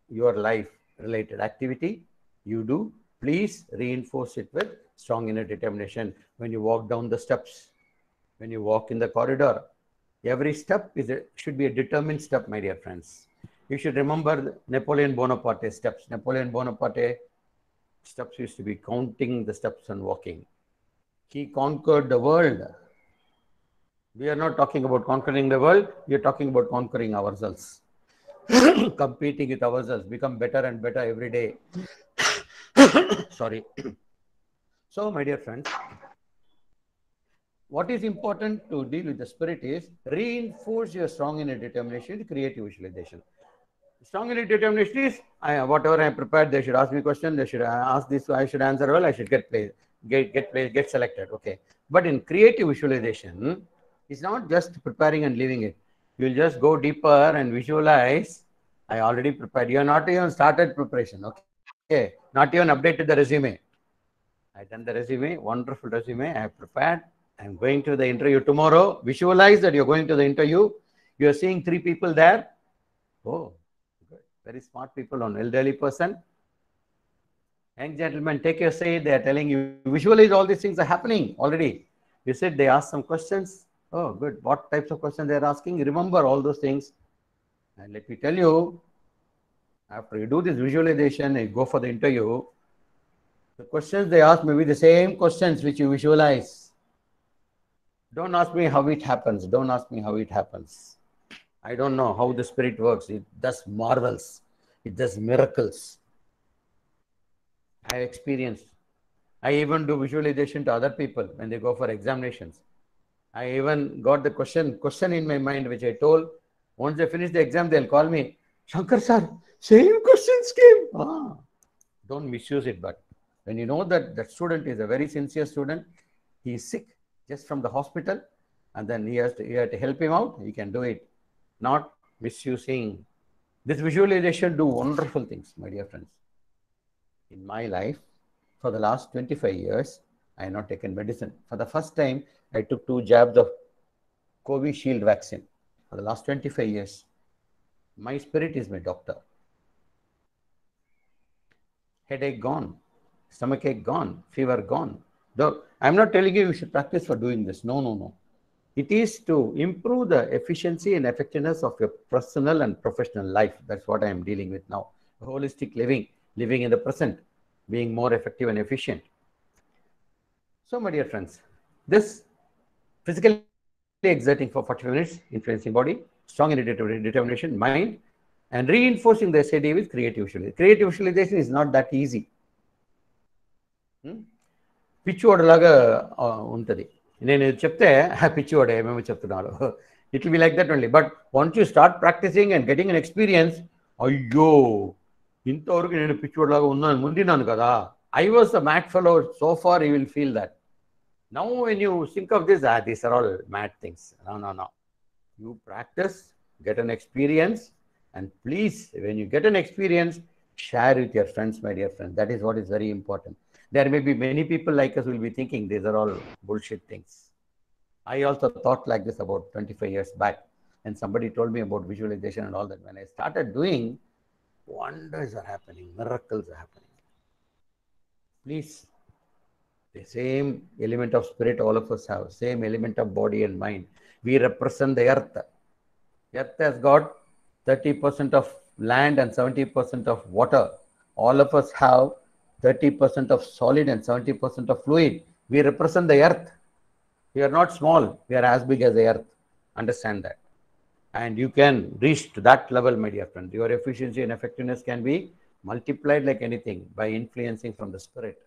your life related activity you do, please reinforce it with strong inner determination. When you walk down the steps, when you walk in the corridor, every step should be a determined step, my dear friends. You should remember Napoleon Bonaparte steps. Napoleon Bonaparte steps used to be counting the steps and walking. He conquered the world. We are not talking about conquering the world. We are talking about conquering ourselves. Competing with ourselves. Become better and better every day. Sorry. So, my dear friends, what is important to deal with the spirit is reinforce your strong inner determination with creative visualization. Strong inner determination is whatever I prepared, they should ask me questions, they should ask this, I should answer well, I should get placed. get selected. Okay. But in creative visualization, it's not just preparing and leaving it. You'll just go deeper and visualize. I already prepared. You're not even started preparation. Okay. Not even updated the resume. I done the resume, wonderful resume. I have prepared. I'm going to the interview tomorrow. Visualize that you're going to the interview. You're seeing 3 people there. Oh, good. Very smart people, on elderly person. Young gentlemen, take your seat. They are telling you, visualize all these things are happening already. You said they asked some questions. Oh, good. What types of questions they are asking? Remember all those things. And let me tell you, after you do this visualization and go for the interview, the questions they ask may be the same questions which you visualize. Don't ask me how it happens. Don't ask me how it happens. I don't know how the spirit works. It does marvels. It does miracles. I experienced. I even do visualization to other people when they go for examinations. I even got the question in my mind, which I told. Once they finish the exam, they'll call me, Shankar sir, same questions came. Don't misuse it, but when you know that that student is a very sincere student, he is sick just from the hospital, and then you have to help him out, you can do it. Not misusing. This visualization do wonderful things, my dear friends. In my life, for the last 25 years, I have not taken medicine. For the first time, I took 2 jabs of Covishield vaccine. For the last 25 years, my spirit is my doctor. Headache gone, stomachache gone, fever gone. Though I'm not telling you should practice for doing this. No. It is to improve the efficiency and effectiveness of your personal and professional life. That's what I am dealing with now. Holistic living in the present, being more effective and efficient. So, my dear friends, this physically exerting for 45 minutes, influencing body, strong and determination, mind, and reinforcing the SAD with creative visualization. Creative visualization is not that easy. పిచ్చివాడలాగా ఉంటుంది. నేను చెప్తే పిచ్చివాడే ఏమేమో చెప్తున్నాడు. It will be like that only. But once you start practicing and getting an experience, అయ్యో ఇంతవరకు నేను పిచ్చివాడలాగా ఉన్నాను కదా. I was a mad fellow. So far you will feel that. Now when you think of this, these are all mad things. No. You practice, get an experience, and please, when you get an experience, share with your friends, my dear friends. That is what is very important. There may be many people like us who will be thinking these are all bullshit things. I also thought like this about 25 years back, and somebody told me about visualization and all that. When I started doing, wonders are happening, miracles are happening. Please, the same element of spirit all of us have, same element of body and mind. We represent the earth. Earth has got 30% of land and 70% of water. All of us have 30% of solid and 70% of fluid. We represent the earth. We are not small. We are as big as the earth. Understand that. And you can reach to that level, my dear friend. Your efficiency and effectiveness can be multiplied like anything by influencing from the spirit.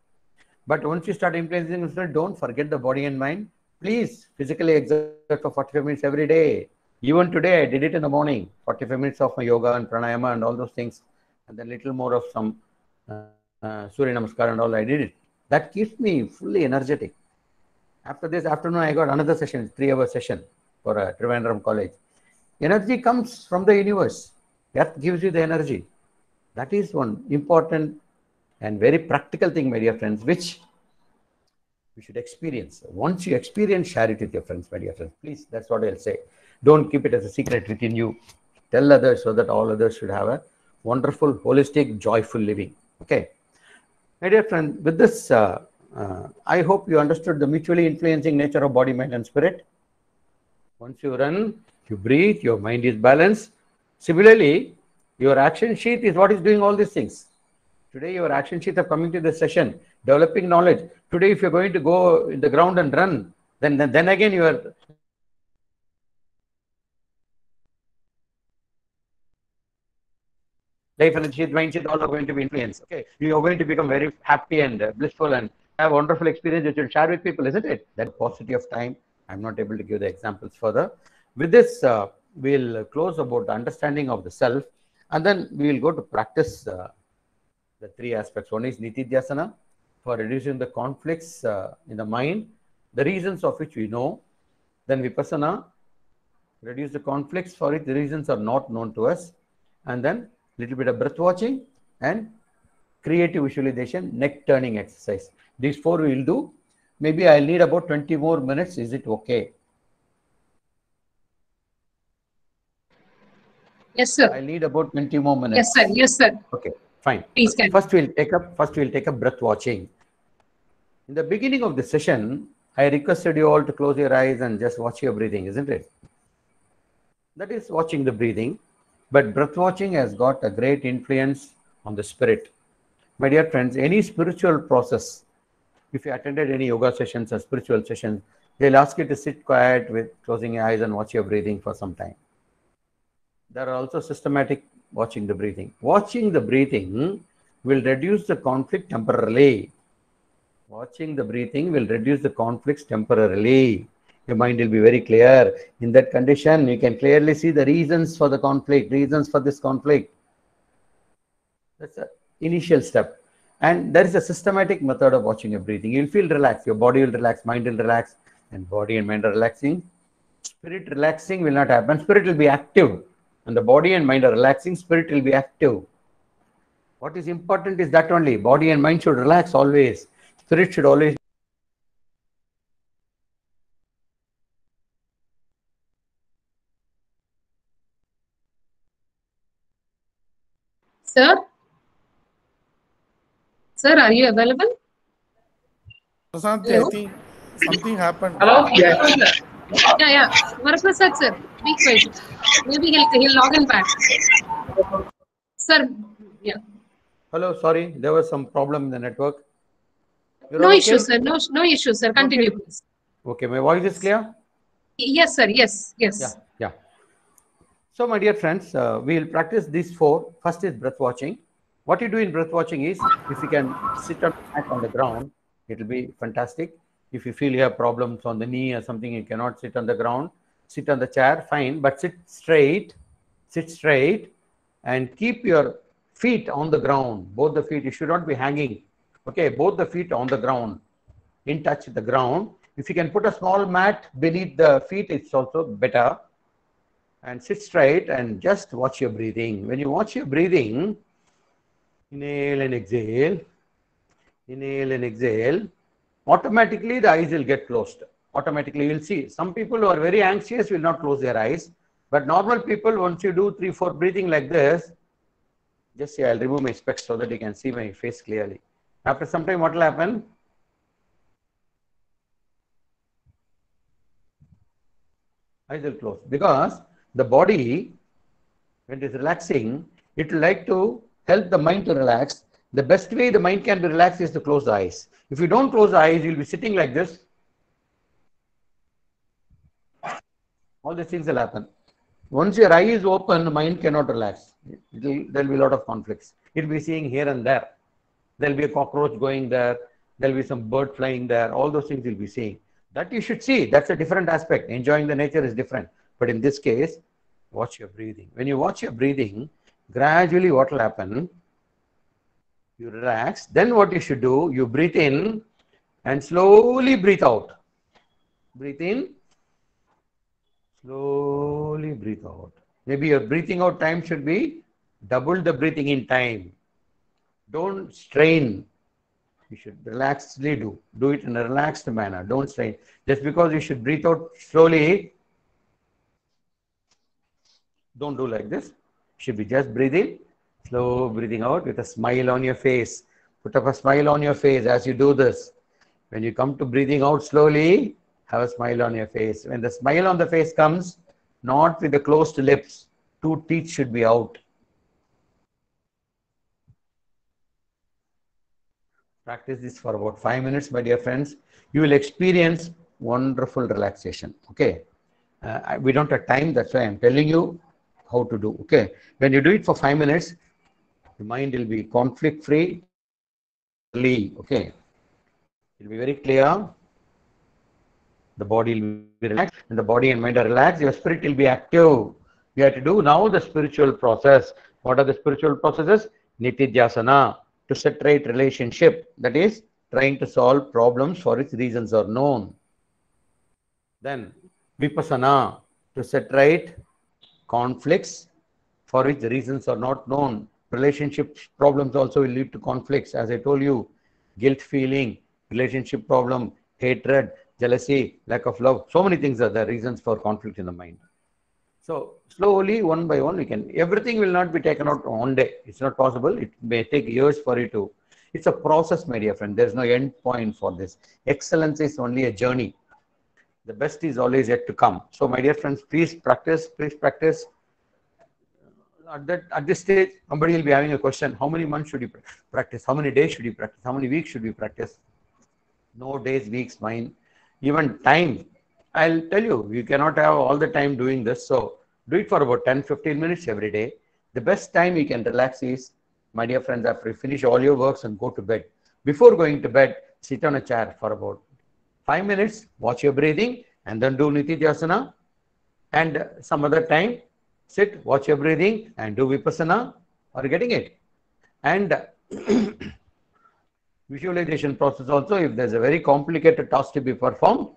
But once you start influencing the spirit, don't forget the body and mind. Please physically exert for 45 minutes every day. Even today, I did it in the morning. 45 minutes of my yoga and pranayama and all those things. And then little more of some Surya Namaskar and all, I did it. That keeps me fully energetic. After this afternoon, I got another session, 3-hour session for Trivandrum College. Energy comes from the universe. Earth gives you the energy. That is one important and very practical thing, my dear friends, which you should experience. Once you experience, share it with your friends, my dear friends. Please, that's what I'll say. Don't keep it as a secret within you. Tell others so that all others should have a wonderful, holistic, joyful living. Okay. My dear friend, with this, I hope you understood the mutually influencing nature of body, mind, and spirit. Once you run, you breathe, your mind is balanced. Similarly, your action sheet is what is doing all these things. Today, your action sheet of coming to this session, developing knowledge. Today, if you're going to go in the ground and run, then again you are life and mindset all are going to be influenced. Okay, you are going to become very happy and blissful and have wonderful experience that you'll share with people, isn't it? That paucity of time, I'm not able to give the examples further. With this, we'll close about the understanding of the self, and then we will go to practice the 3 aspects. One is Nitidhyasana, for reducing the conflicts in the mind, the reasons of which we know. Then Vipassana, reduce the conflicts for it, the reasons are not known to us. And then little bit of breath watching and creative visualization, neck turning exercise. These 4 we will do. Maybe I'll need about 20 more minutes. Is it okay? Yes, sir. I need about 20 more minutes. Yes, sir. Yes, sir. Okay, fine. Please can. First we'll take up breath watching. In the beginning of the session, I requested you all to close your eyes and just watch your breathing, isn't it? That is watching the breathing. But breath watching has got a great influence on the spirit. My dear friends, any spiritual process, if you attended any yoga sessions or spiritual sessions, they'll ask you to sit quiet with closing your eyes and watch your breathing for some time. There are also systematic watching the breathing. Watching the breathing will reduce the conflict temporarily. Watching the breathing will reduce the conflicts temporarily. Your mind will be very clear. In that condition, you can clearly see the reasons for the conflict, reasons for this conflict. That's the initial step. And there is a systematic method of watching your breathing. You'll feel relaxed. Your body will relax, mind will relax, and body and mind are relaxing. Spirit relaxing will not happen. Spirit will be active. And the body and mind are relaxing, spirit will be active. What is important is that only. Body and mind should relax always. Spirit should always. Sir? Sir, are you available? Prasanthi, Hello? I think something happened. Hello? Yeah. Yeah. Varaprasad, sir. Be quiet. Maybe he'll log in back. Sir, yeah. Hello, sorry, there was some problem in the network. You're No all issue, okay? sir. No issue, sir. Continue, Okay. please. Okay, my voice is clear? Yes, sir. Yes. Yeah. So, my dear friends, we will practice these 4. First is breath watching. What you do in breath watching is, if you can sit on the ground, it will be fantastic. If you feel you have problems on the knee or something, you cannot sit on the ground, sit on the chair, fine, but sit straight, and keep your feet on the ground. Both the feet, you should not be hanging. Okay, both the feet on the ground, in touch with the ground. If you can put a small mat beneath the feet, it's also better. And sit straight and just watch your breathing. When you watch your breathing, inhale and exhale, automatically the eyes will get closed. Automatically you'll see. Some people who are very anxious will not close their eyes. But normal people, once you do 3-4 breathing like this, just say, I'll remove my specs so that you can see my face clearly. After some time, what will happen? Eyes will close. Because the body, when it is relaxing, it will like to help the mind to relax. The best way the mind can be relaxed is to close the eyes. If you don't close the eyes, you'll be sitting like this. All these things will happen. Once your eye is open, the mind cannot relax. There will be a lot of conflicts. It will be seeing here and there. There will be a cockroach going there. There will be some bird flying there. All those things you'll be seeing. That you should see. That's a different aspect. Enjoying the nature is different. But in this case, watch your breathing. When you watch your breathing, gradually what will happen? You relax. Then what you should do, you breathe in and slowly breathe out. Breathe in, slowly breathe out. Maybe your breathing out time should be double the breathing in time. Don't strain. You should relaxedly do. Do it in a relaxed manner. Don't strain. Just because you should breathe out slowly, don't do like this. Should be just breathe in, slow breathing out with a smile on your face. Put up a smile on your face as you do this. When you come to breathing out slowly, have a smile on your face. When the smile on the face comes, not with the closed lips, 2 teeth should be out. Practice this for about 5 minutes, my dear friends. You will experience wonderful relaxation. Okay. We don't have time. That's why I'm telling you how to do. Okay. When you do it for 5 minutes, the mind will be conflict free. Okay. It will be very clear. The body will be relaxed, and the body and mind are relaxed. Your spirit will be active. You have to do now the spiritual process. What are the spiritual processes? Nitidhyasana, to set right relationship. That is trying to solve problems for which reasons are known. Then vipassana, to set right conflicts for which the reasons are not known. Relationship problems also will lead to conflicts. As I told you, guilt feeling, relationship problem, hatred, jealousy, lack of love. So many things are the reasons for conflict in the mind. So slowly, one by one, we can, everything will not be taken out one day. It's not possible. It may take years for it to, it's a process, my dear friend. There's no end point for this. Excellence is only a journey. The best is always yet to come. So my dear friends, please practice, please practice. At this stage, somebody will be having a question. How many months should you practice? How many days should you practice? How many weeks should you practice? No days, weeks, mine. Even time. I'll tell you, you cannot have all the time doing this. So do it for about 10-15 minutes every day. The best time you can relax is, my dear friends, after you finish all your works and go to bed. Before going to bed, sit on a chair for about 5 minutes, watch your breathing, and then do Nitidhyasana. And some other time, sit, watch your breathing, and do Vipassana. Are you getting it? And visualization process also, if there's a very complicated task to be performed,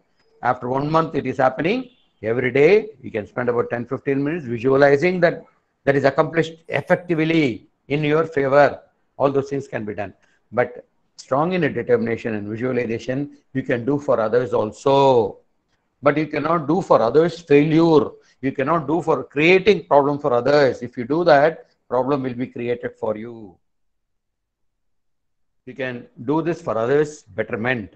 after 1 month it is happening, every day you can spend about 10-15 minutes visualizing that is accomplished effectively in your favor. All those things can be done. But strong in a determination and visualization, you can do for others also. But you cannot do for others failure. You cannot do for creating problem for others. If you do that, problem will be created for you. You can do this for others' betterment.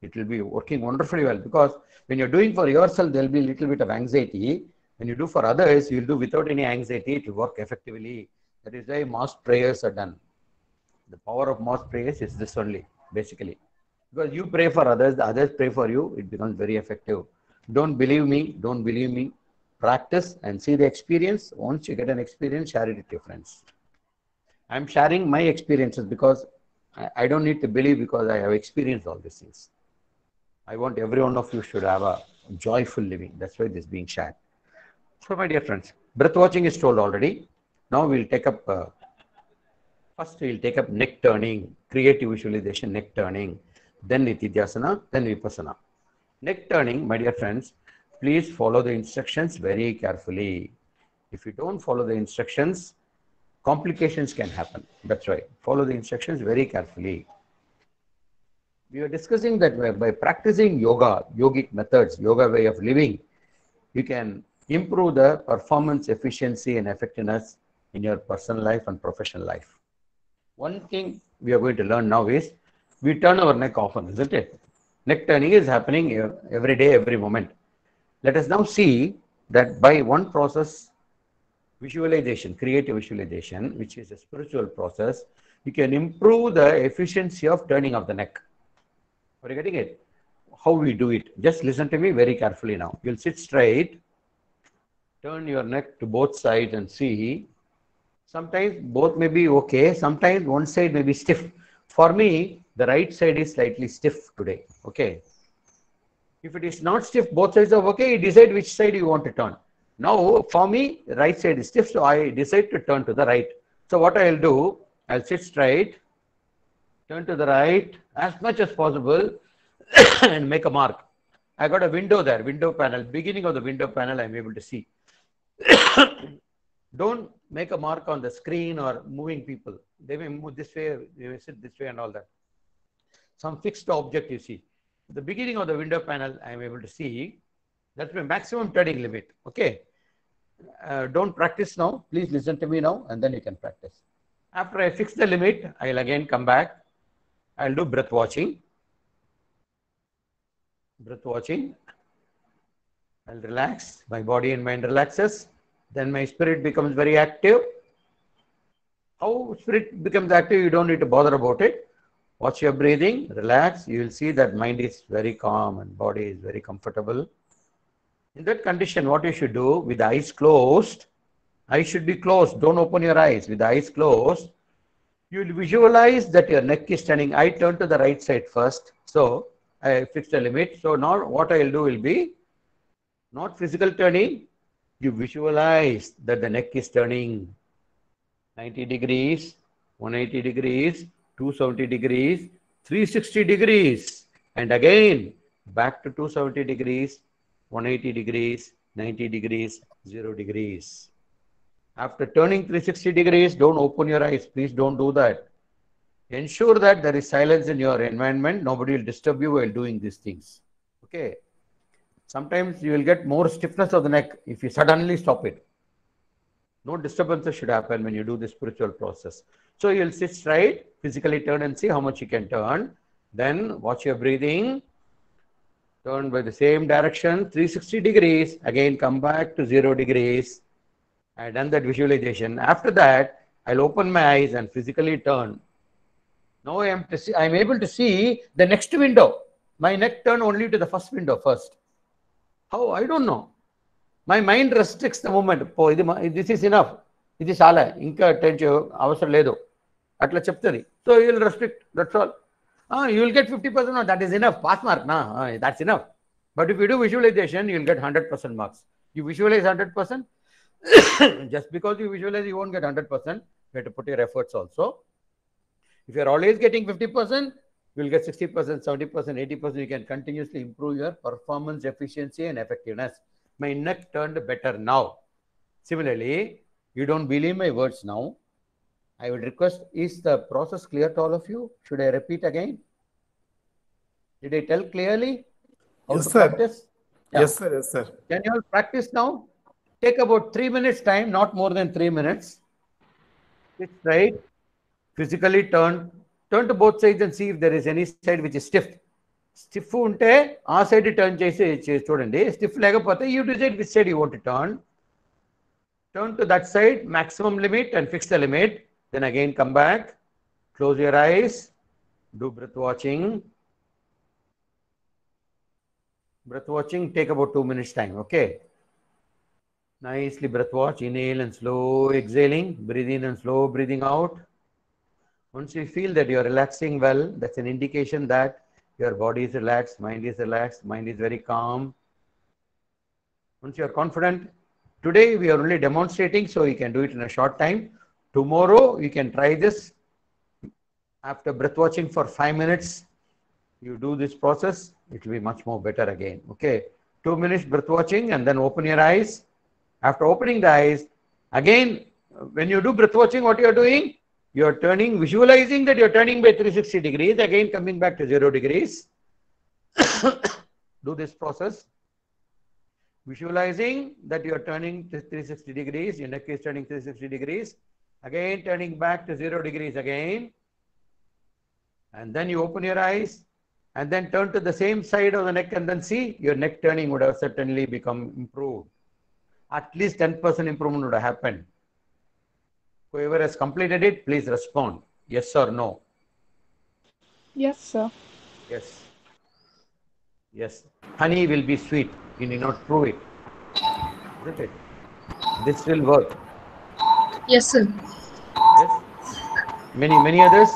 It will be working wonderfully well, because when you're doing for yourself, there will be a little bit of anxiety. When you do for others, you'll do without any anxiety. It will work effectively. That is why mass prayers are done. The power of mass prayers is this only, basically. Because you pray for others, the others pray for you, it becomes very effective. Don't believe me, don't believe me. Practice and see the experience. Once you get an experience, share it with your friends. I'm sharing my experiences because I don't need to believe, because I have experienced all these things. I want every one of you should have a joyful living. That's why this is being shared. So my dear friends, breath watching is told already. Now we'll take up, first we'll take up neck turning, creative visualization, neck turning, then Nitidhyasana, then Vipassana. Neck turning, my dear friends, please follow the instructions very carefully. If you don't follow the instructions, complications can happen. That's why follow the instructions very carefully. We are discussing that by practicing yoga, yogic methods, yoga way of living, you can improve the performance, efficiency, and effectiveness in your personal life and professional life. One thing we are going to learn now is, we turn our neck often, isn't it? Neck turning is happening every day, every moment. Let us now see that by one process, visualization, creative visualization, which is a spiritual process, you can improve the efficiency of turning of the neck. Are you getting it? How we do it? Just listen to me very carefully now. You'll sit straight, turn your neck to both sides and see. Sometimes both may be okay. Sometimes one side may be stiff. For me, the right side is slightly stiff today. Okay. If it is not stiff, both sides are okay, you decide which side you want to turn. Now, for me, right side is stiff, so I decide to turn to the right. So what I'll do, I'll sit straight, turn to the right as much as possible and make a mark. I got a window there, window panel. Beginning of the window panel, I'm able to see. Don't make a mark on the screen or moving people. They may move this way, they may sit this way and all that. Some fixed object you see. The beginning of the window panel, I am able to see. That's my maximum turning limit. Okay. Don't practice now. Please listen to me now, and then you can practice. After I fix the limit, I'll again come back. I'll do breath watching. Breath watching. I'll relax. My body and mind relaxes. Then my spirit becomes very active. How spirit becomes active, you don't need to bother about it. Watch your breathing, relax. You will see that mind is very calm and body is very comfortable. In that condition, what you should do, with the eyes closed, eyes should be closed. Don't open your eyes. With the eyes closed, you will visualize that your neck is turning. I turn to the right side first. So I fix the limit. So now what I will do will be not physical turning. You visualize that the neck is turning 90 degrees, 180 degrees, 270 degrees, 360 degrees, and again back to 270 degrees, 180 degrees, 90 degrees, 0 degrees. After turning 360 degrees, don't open your eyes. Please don't do that. Ensure that there is silence in your environment. Nobody will disturb you while doing these things. Okay. Sometimes you will get more stiffness of the neck if you suddenly stop it. No disturbances should happen when you do the spiritual process. So you'll sit straight, physically turn and see how much you can turn. Then watch your breathing. Turn by the same direction, 360 degrees. Again, come back to 0 degrees. I done that visualization. After that, I'll open my eyes and physically turn. Now I'm able to see the next window. My neck turned only to the first window first. How? I don't know. My mind restricts the movement. This is enough. This is all. Inka attention. Avasar ledo. Atla chaptari. So you will restrict. That's all. You will get 50%. No, that is enough. Pass mark. Nah, that's enough. But if you do visualization, you will get 100% marks. You visualize 100%. Just because you visualize, you won't get 100%. You have to put your efforts also. If you are always getting 50%, you will get 60%, 70%, 80%. You can continuously improve your performance, efficiency, and effectiveness. My neck turned better now. Similarly, you don't believe my words now. I would request, is the process clear to all of you? Should I repeat again? Did I tell clearly? Yes, sir. Practice? Yeah. Yes, sir. Yes, sir. Can you all practice now? Take about 3 minutes time, not more than 3 minutes. Sit straight, physically turn to both sides and see if there is any side which is stiff. Stiff unte, aa side turn chesi chudandi. Stiff legapothe, you decide which side you want to turn. Turn to that side, maximum limit, and fix the limit. Then again come back, close your eyes, do breath watching. Breath watching, take about 2 minutes time, okay? Nicely breath watch, inhale and slow exhaling, breathe in and slow breathing out. Once you feel that you are relaxing well, that's an indication that your body is relaxed, mind is very calm. Once you are confident, today we are only demonstrating, so you can do it in a short time. Tomorrow you can try this. After breath watching for 5 minutes, you do this process, it will be much more better again. Okay, 2 minutes breath watching and then open your eyes. After opening the eyes, again, when you do breath watching, what you are doing? You are turning, visualizing that you are turning by 360 degrees, again coming back to 0 degrees. Do this process. Visualizing that you are turning to 360 degrees, your neck is turning 360 degrees, again turning back to 0 degrees again. And then you open your eyes and then turn to the same side of the neck and then see your neck turning would have certainly become improved. At least 10% improvement would have happened. Whoever has completed it, please respond. Yes or no? Yes, sir. Yes. Yes. Honey will be sweet. You need not prove it. Isn't it? This will work. Yes, sir. Yes. Many others?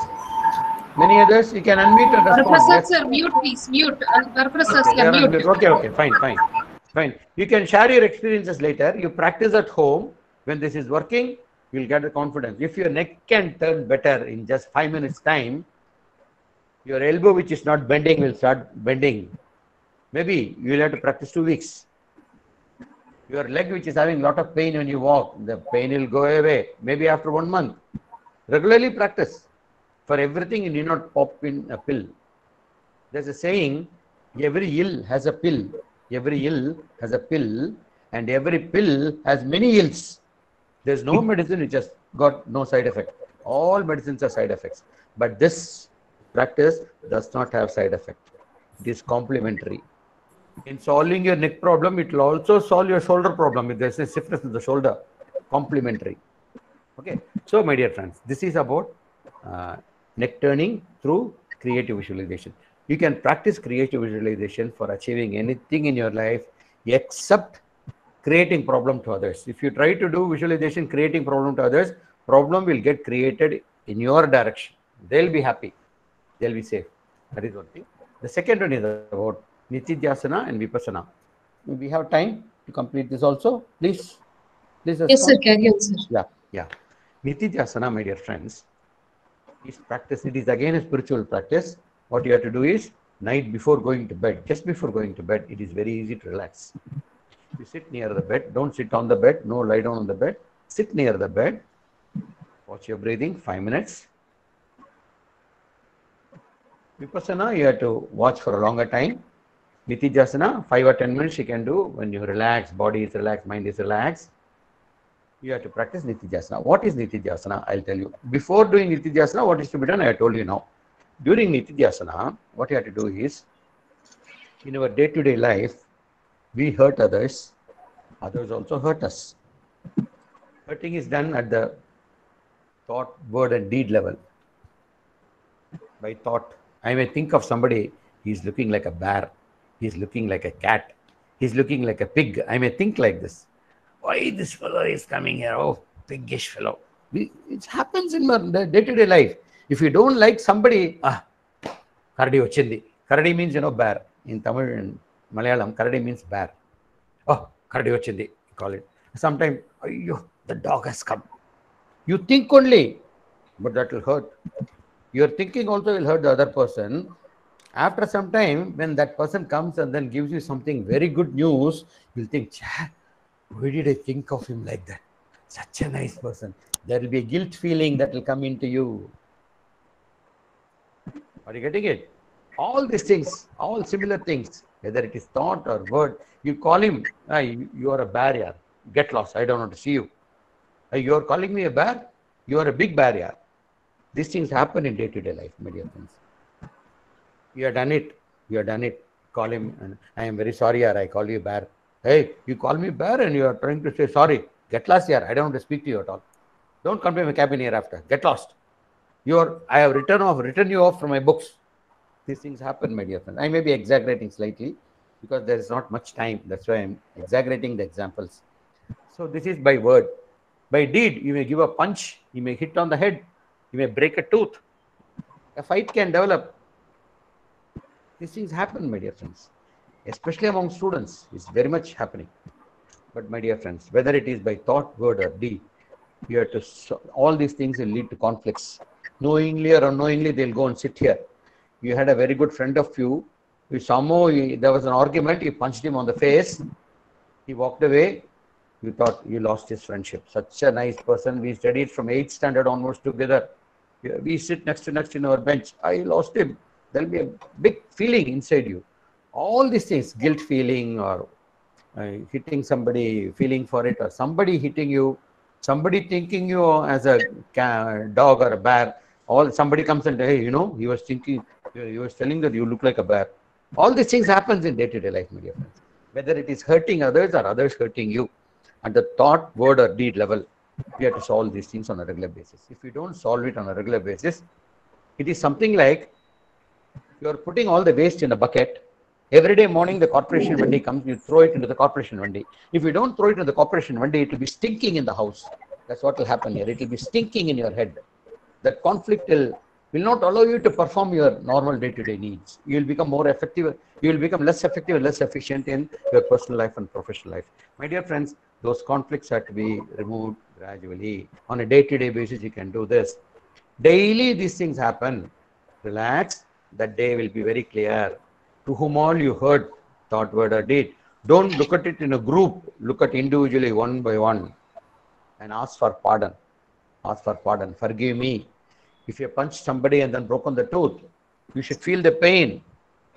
Many others? You can unmute and respond. Prasad Yes. sir, mute please, mute. Prasad Okay, sir, you're on mute. mute. Okay, fine. You can share your experiences later. You practice at home. When this is working, you'll get the confidence. If your neck can turn better in just 5 minutes time, your elbow which is not bending will start bending. Maybe you will have to practice 2 weeks. Your leg which is having a lot of pain when you walk, the pain will go away. Maybe after 1 month. Regularly practice. For everything, you need not pop in a pill. There's a saying, every ill has a pill. Every ill has a pill, and every pill has many ills. There's no medicine which has got no side effect. All medicines are side effects. But this practice does not have side effect. It is complementary. In solving your neck problem, it will also solve your shoulder problem. If there's a stiffness in the shoulder, complementary. Okay. So, my dear friends, this is about neck turning through creative visualization. You can practice creative visualization for achieving anything in your life except creating problem to others. If you try to do visualization creating problem to others, problem will get created in your direction. They'll be happy. They'll be safe. That is one thing. The second one is about Nitidhyasana and Vipassana. We have time to complete this also. Please respond. Yes, sir. Carry on, sir. Yeah. Nitidhyasana, my dear friends, is practice. It is again a spiritual practice. what you have to do is, night before going to bed, just before going to bed, it is very easy to relax. You sit near the bed, don't sit on the bed, no lie down on the bed, sit near the bed, watch your breathing, 5 minutes. Vipassana, you have to watch for a longer time. Nitijasana, 5 or 10 minutes you can do when you relax, body is relaxed, mind is relaxed. You have to practice Nitijasana. What is Nitijasana? I'll tell you. Before doing Nitijasana, what is to be done? I have told you now. During Nitijasana, what you have to do is, in our day-to-day life, we hurt others, others also hurt us. Hurting is done at the thought, word and deed level. By thought, I may think of somebody, he's looking like a bear, he's looking like a cat, he's looking like a pig. I may think like this. Why this fellow is coming here? Oh, piggish fellow. It happens in the day-to-day life. If you don't like somebody, Karadi ochindi. Karadi means, bear. In Tamil and Malayalam, Karadi means bear. Oh, Karadi ochindi, call it. Sometimes, the dog has come. You think only, but that will hurt. Your thinking also will hurt the other person. After some time, when that person comes and then gives you something very good news, you'll think, why did I think of him like that? Such a nice person. There will be a guilt feeling that will come into you. Are you getting it? All these things, all similar things, whether it is thought or word, you call him, you are a barrier. Get lost. I don't want to see you. You are calling me a bear? You are a big barrier. These things happen in day-to-day life, my dear friends. You have done it. You have done it. Call him, and I am very sorry, I call you bear. Hey, you call me bear and you are trying to say sorry. Get lost here. I don't want to speak to you at all. Don't come to my cabin hereafter. Get lost. I have written you off from my books. These things happen, my dear friends. I may be exaggerating slightly because there is not much time. That's why I'm exaggerating the examples. So this is by word. By deed, you may give a punch. You may hit on the head. You may break a tooth. A fight can develop. These things happen, my dear friends. Especially among students, it's very much happening. But my dear friends, whether it is by thought, word or deed, you have to, all these things will lead to conflicts. Knowingly or unknowingly, they'll go and sit here. You had a very good friend of you. Somehow there was an argument, you punched him on the face. He walked away. You thought you lost his friendship. Such a nice person. We studied from 8th standard onwards together. We sit next to next in our bench. I lost him. There'll be a big feeling inside you. All these things, guilt feeling or hitting somebody, feeling for it, or somebody hitting you, somebody thinking you as a dog or a bear. Somebody comes and hey, he was telling that you look like a bear. All these things happens in day-to-day life, my dear friends. Whether it is hurting others or others hurting you, at the thought, word or deed level, we have to solve these things on a regular basis. If you don't solve it on a regular basis, it is something like you are putting all the waste in a bucket. Every day morning, the corporation vandi comes, you throw it into the corporation vandi. If you don't throw it into the corporation vandi, it will be stinking in the house. That's what will happen here. It will be stinking in your head. That conflict will not allow you to perform your normal day-to-day needs. You will become more effective. You will become less effective and less efficient in your personal life and professional life. My dear friends, those conflicts have to be removed gradually. On a day-to-day basis, you can do this. Daily, these things happen. Relax. That day will be very clear. To whom all you heard, thought, word, or deed. Don't look at it in a group. Look at individually, one by one. And ask for pardon. Ask for pardon. Forgive me. If you punch somebody and then broken the tooth, you should feel the pain.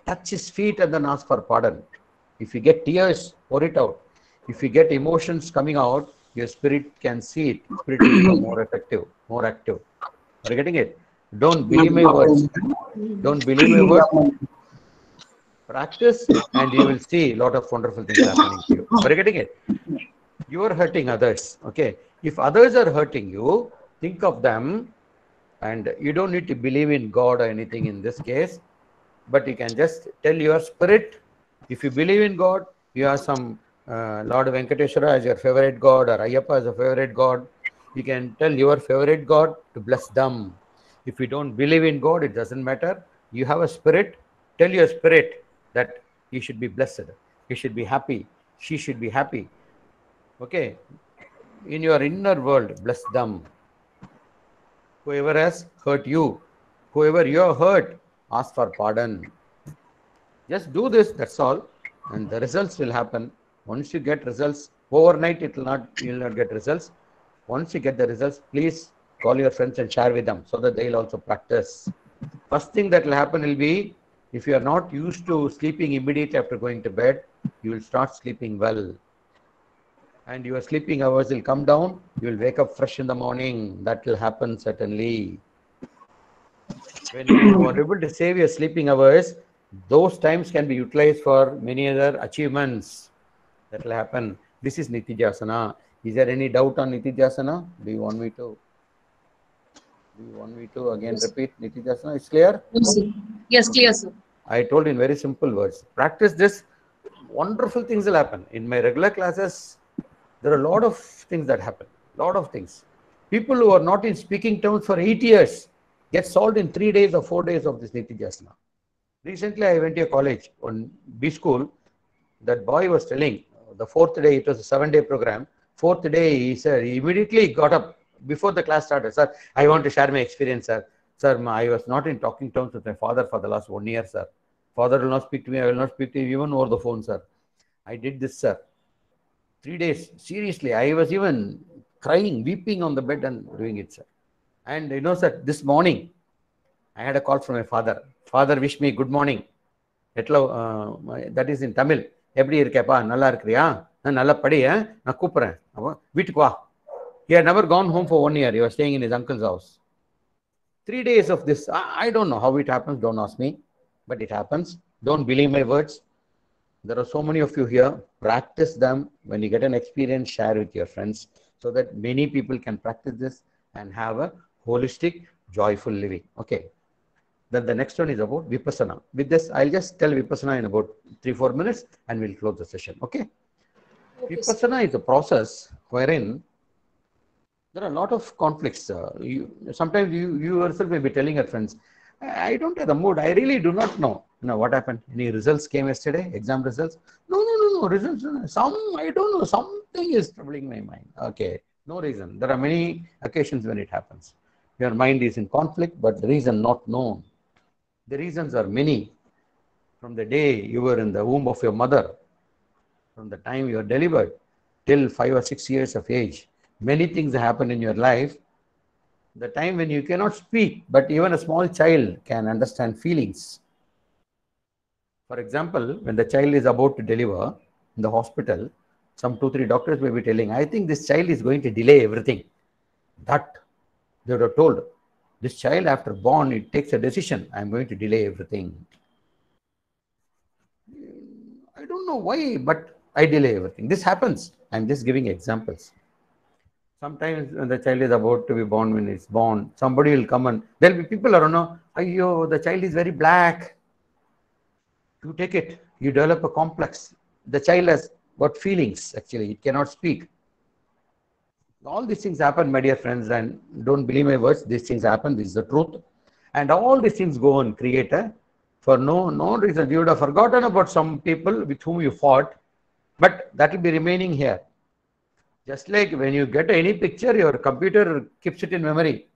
Touch his feet and then ask for pardon. If you get tears, pour it out. If you get emotions coming out, your spirit can see it. Spirit will become more effective, more active. Are you getting it? Don't believe my words. Don't believe my words. Practice and you will see a lot of wonderful things happening to you. Are you getting it? You are hurting others. Okay. If others are hurting you, think of them. And you don't need to believe in God or anything in this case, but you can just tell your spirit. If you believe in God, you have some Lord Venkateshwara as your favorite God or Ayyappa as a favorite God. You can tell your favorite God to bless them. If you don't believe in God, it doesn't matter. You have a spirit. Tell your spirit that you should be blessed. You should be happy. She should be happy. Okay. In your inner world, bless them. Whoever has hurt you, whoever you have hurt, ask for pardon. Just do this, that's all, and the results will happen. Once you get results, overnight you will not get results. Once you get the results, please call your friends and share with them so that they will also practice. First thing that will happen will be, if you are not used to sleeping immediately after going to bed, you will start sleeping well. And your sleeping hours will come down, you will wake up fresh in the morning. That will happen certainly. When you are able to save your sleeping hours, those times can be utilized for many other achievements. That will happen. This is Nitijasana. Is there any doubt on Nitijasana? Do you want me to again repeat Nitijasana? It's clear? Yes, sir. Yes, clear, sir. I told in very simple words. Practice this. Wonderful things will happen. In my regular classes, there are a lot of things that happen. Lot of things. People who are not in speaking terms for 8 years get solved in 3 days or 4 days of this Nitijasana. Recently, I went to a college on B school. That boy was telling, the 4th day, it was a 7-day program. 4th day, he said, he immediately got up before the class started. Sir, I want to share my experience, sir. Sir, I was not in talking terms with my father for the last 1 year, sir. Father will not speak to me. I will not speak to him even over the phone, sir. I did this, sir. 3 days. Seriously, I was even crying, weeping on the bed and doing it, sir. And you know, sir, this morning, I had a call from my father. Father wished me good morning. That is in Tamil. எப்படி இருக்கேப்பா நல்லா இருக்கிறியா நல்லா படி நான் கூப்பிடுறேன் வீட்டுக்கு வா. He had never gone home for 1 year. He was staying in his uncle's house. 3 days of this. I don't know how it happens. Don't ask me. But it happens. Don't believe my words. There are so many of you here. Practice them. When you get an experience, share with your friends so that many people can practice this and have a holistic, joyful living. Okay. Then the next one is about Vipassana. With this, I'll just tell Vipassana in about 3-4 minutes and we'll close the session. Okay. Vipassana is a process wherein there are a lot of conflicts. Sometimes you yourself may be telling your friends, I don't have the mood. I really do not know. You know what happened? Any results came yesterday? Exam results? No. Results. I don't know. Something is troubling my mind. Okay. No reason. There are many occasions when it happens. Your mind is in conflict, but the reason not known. The reasons are many. From the day you were in the womb of your mother, from the time you are delivered till 5 or 6 years of age, many things happen in your life. The time when you cannot speak, but even a small child can understand feelings. For example, when the child is about to deliver in the hospital, some 2-3 doctors may be telling, I think this child is going to delay everything. That they would have told, this child after born, it takes a decision. I am going to delay everything. I don't know why, but I delay everything. This happens. I am just giving examples. Sometimes when the child is about to be born, when it's born, somebody will come and there will be people around, Ayyo, the child is very black. You take it. You develop a complex. The child has got feelings, actually. It cannot speak. All these things happen, my dear friends, and don't believe my words. These things happen. This is the truth. And all these things go and create for no reason. You would have forgotten about some people with whom you fought, but that will be remaining here. Just like when you get any picture, your computer keeps it in memory.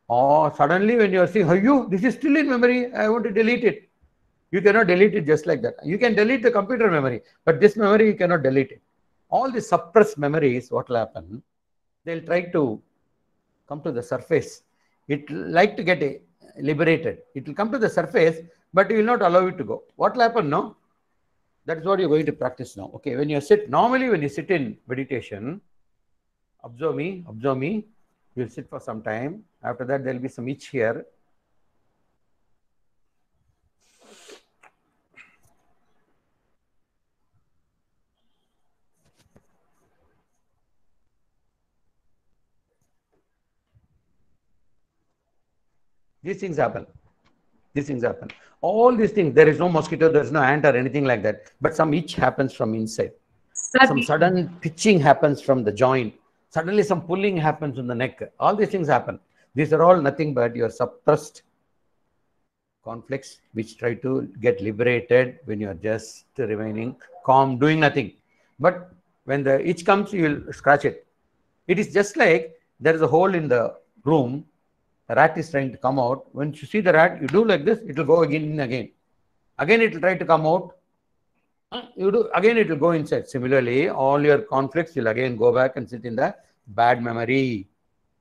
Or suddenly when you are saying, Ayyo, this is still in memory, I want to delete it. You cannot delete it just like that. You can delete the computer memory, but this memory you cannot delete it. All the suppressed memories, what will happen? They'll try to come to the surface. It will like to get liberated. It will come to the surface, but you will not allow it to go. What will happen now? That is what you're going to practice now. Okay, when you sit, normally when you sit in meditation, observe me, you'll sit for some time. After that, there'll be some itch here. These things happen. All these things, there is no mosquito, there is no ant or anything like that. But some itch happens from inside. Some sudden pitching happens from the joint. Suddenly some pulling happens in the neck. All these things happen. These are all nothing but your suppressed conflicts which try to get liberated when you are just remaining calm, doing nothing. But when the itch comes, you will scratch it. It is just like there is a hole in the room a rat is trying to come out. When you see the rat, you do like this, it will go again and again. Again, it will try to come out. You do again, it will go inside. Similarly, all your conflicts will again go back and sit in the bad memory.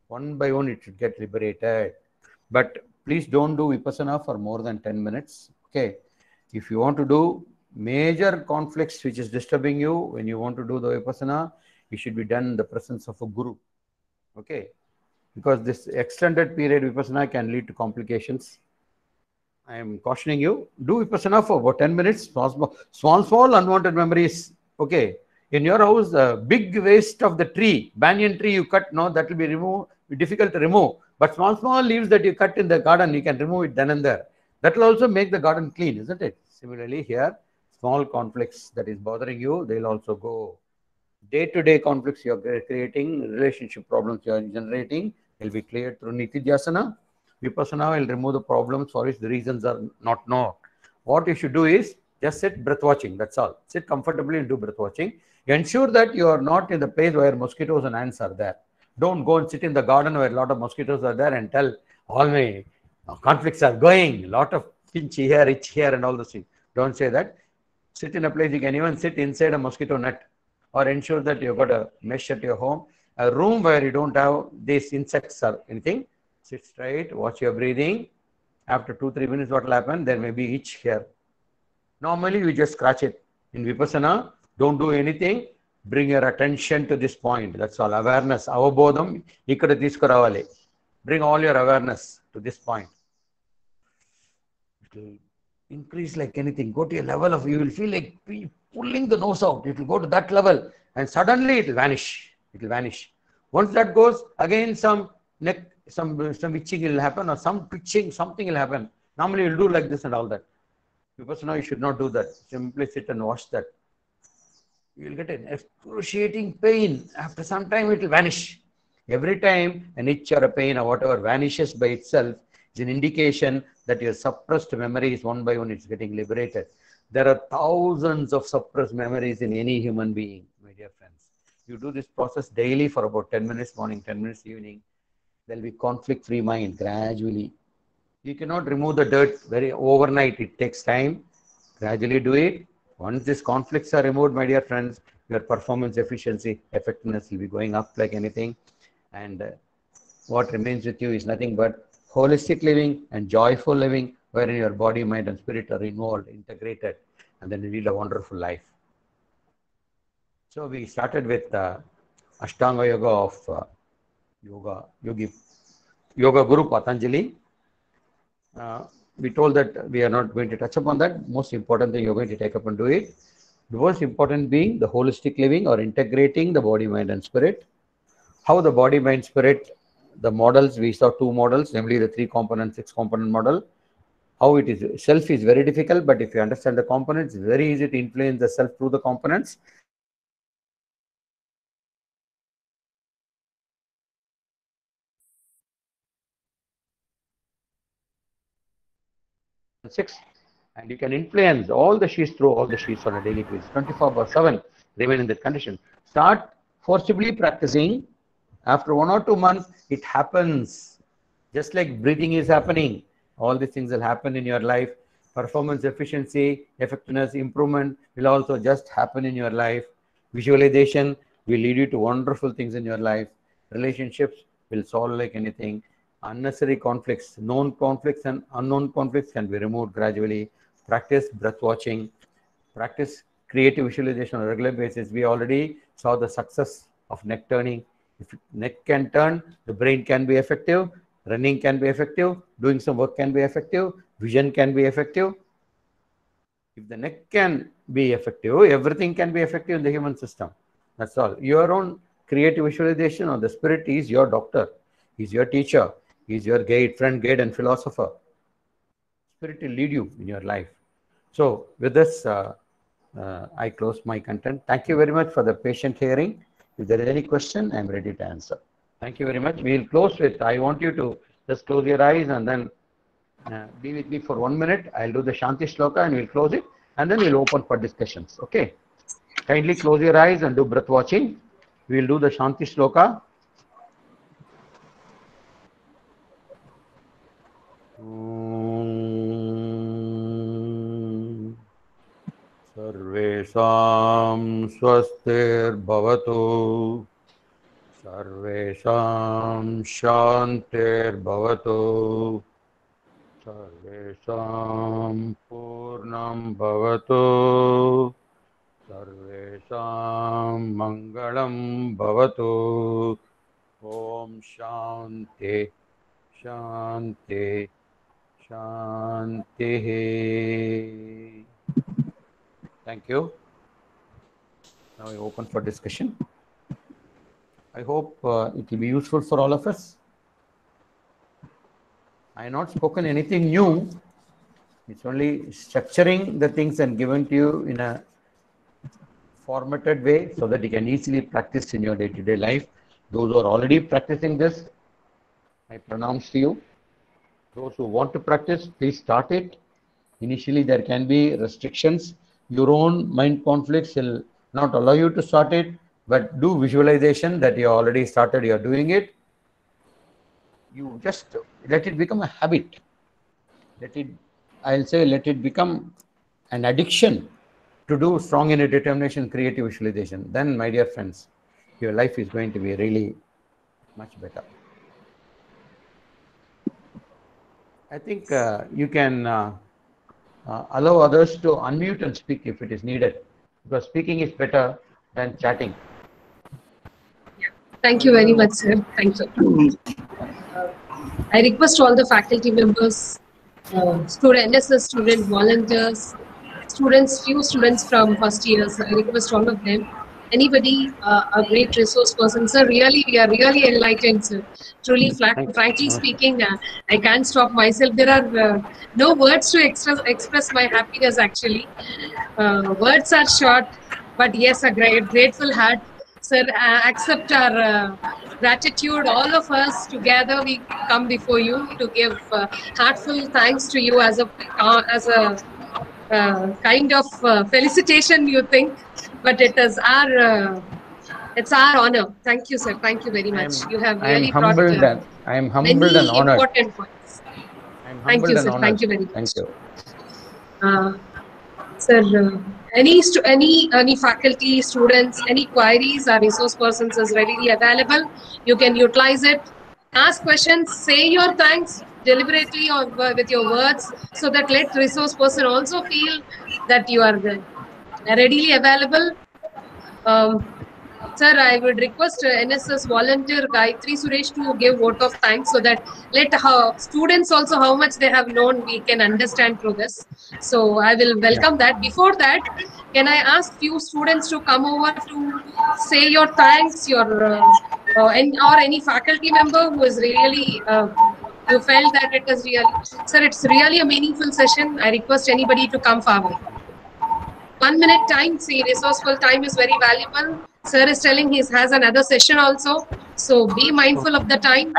One by one, it should get liberated. But please don't do Vipassana for more than 10 minutes. Okay. If you want to do major conflicts which is disturbing you, when you want to do the Vipassana, it should be done in the presence of a guru. Okay. Because this extended period Vipassana can lead to complications. I am cautioning you, do Vipassana for about 10 minutes, small unwanted memories. Okay. In your house, the big waste of the tree, banyan tree you cut, no, that will be difficult to remove. But small leaves that you cut in the garden, you can remove it then and there. That will also make the garden clean, isn't it? Similarly here, small conflicts that is bothering you, they will also go. Day-to-day conflicts you are creating, relationship problems you are generating, will be cleared through Nitidhyasana. Vipassana will remove the problems for which the reasons are not known. What you should do is just sit breath watching. That's all. Sit comfortably and do breath watching. Ensure that you are not in the place where mosquitoes and ants are there. Don't go and sit in the garden where a lot of mosquitoes are there and tell all my conflicts are going. A lot of pinch here, itch here, and all those things. Don't say that. Sit in a place you can even sit inside a mosquito net, or ensure that you've got a mesh at your home, a room where you don't have these insects or anything. Sit straight, watch your breathing. After 2-3 minutes, what will happen? There may be itch here. Normally, you just scratch it. In Vipassana, don't do anything. Bring your attention to this point. That's all. Awareness. Avabodham ikkada తీసుకురావాలి. Bring all your awareness to this point. It will increase like anything. Go to a level of, you will feel like pulling the nose out. It will go to that level and suddenly it will vanish. It will vanish. Once that goes, again some itching will happen, or some twitching, something will happen. Normally you will do like this and all that. Vipassana, you should not do that. Simply sit and watch that. You will get an excruciating pain. After some time, it will vanish. Every time an itch or a pain or whatever vanishes by itself is an indication that your suppressed memories, one by one, it's getting liberated. There are thousands of suppressed memories in any human being, my dear friends. You do this process daily for about 10 minutes morning, 10 minutes evening. There will be conflict-free mind gradually. You cannot remove the dirt very overnight. It takes time. Gradually do it. Once these conflicts are removed, my dear friends, your performance efficiency, effectiveness will be going up like anything. And what remains with you is nothing but holistic living and joyful living, wherein your body, mind, and spirit are involved, integrated, and then you lead a wonderful life. So we started with Ashtanga Yoga of Yoga Guru Patanjali. We told that we are not going to touch upon that. Most important thing, you're going to take up and do it. The most important being the holistic living or integrating the body, mind, and spirit. How the body, mind, spirit, the models, we saw 2 models, namely the 3-component, 6-component model. How it is, self is very difficult, but if you understand the components, it's very easy to influence the self through the components. And you can influence all the sheets through all the sheets on a daily basis, 24/7, remain in that condition. Start forcibly practicing. After 1 or 2 months, it happens. Just like breathing is happening, all these things will happen in your life. Performance efficiency, effectiveness, improvement will also just happen in your life. Visualization will lead you to wonderful things in your life. Relationships will solve like anything. Unnecessary conflicts, known conflicts and unknown conflicts can be removed gradually. Practice breath watching, practice creative visualization on a regular basis. We already saw the success of neck turning. If neck can turn, the brain can be effective, running can be effective, doing some work can be effective, vision can be effective. If the neck can be effective, everything can be effective in the human system. That's all. Your own creative visualization of the spirit is your doctor, is your teacher, is your guide, friend, guide, and philosopher. Spirit will lead you in your life. So with this, I close my content. Thank you very much for the patient hearing. If there is any question, I am ready to answer. Thank you very much. We will close with, I want you to just close your eyes and then be with me for 1 minute. I'll do the Shanti Shloka and we'll close it. And then we'll open for discussions. Okay. Kindly close your eyes and do breath watching. We'll do the Shanti Shloka. सर्वेषां स्वस्तिर्भवतु सर्वेषां शान्तिर्भवतु सर्वेषां पूर्णं भवतु सर्वेषां मङ्गलं भवतु ॐ शान्ति शान्ति शान्तिः. Thank you. Now we open for discussion. I hope it will be useful for all of us. I have not spoken anything new. It's only structuring the things and given to you in a formatted way so that you can easily practice in your day-to-day life. Those who are already practicing this, I pronounce to you. Those who want to practice, please start it. Initially, there can be restrictions. Your own mind conflicts will not allow you to start it, but do visualization that you already started, you are doing it. You just let it become a habit. I'll say let it become an addiction to do strong inner determination, creative visualization. Then, my dear friends, your life is going to be really much better. I think you can allow others to unmute and speak if it is needed, because speaking is better than chatting. Thank you very much, sir. Thank you. I request all the faculty members, NSS student volunteers, few students from first years. I request all of them. Anybody, a great resource person, sir. Really, we are really enlightened, sir. Truly, frankly speaking, I can't stop myself. There are no words to express my happiness. Actually, words are short, but yes, a grateful heart. Sir, accept our gratitude. All of us together, we come before you to give heartfelt thanks to you as a kind of felicitation, you think, but it is it's our honor. Thank you, sir. Thank you very much. You have really brought I am humbled and honored. Important points. Thank you, sir. Thank you very much. Thank you. Sir, any faculty, students, any queries, our resource persons is readily available. You can utilize it. Ask questions, say your thanks deliberately or with your words, so that let resource person also feel that you are readily available. Sir, I would request NSS volunteer Gayatri Suresh to give vote of thanks, so that let students also how much they have known we can understand through this. So I will welcome that. Before that, can I ask few students to come over to say your thanks, or any faculty member who is really you felt that it is really, sir, it's really a meaningful session. I request anybody to come forward. 1 minute time. See, resourceful time is very valuable. Sir is telling he has another session also, so be mindful of the time.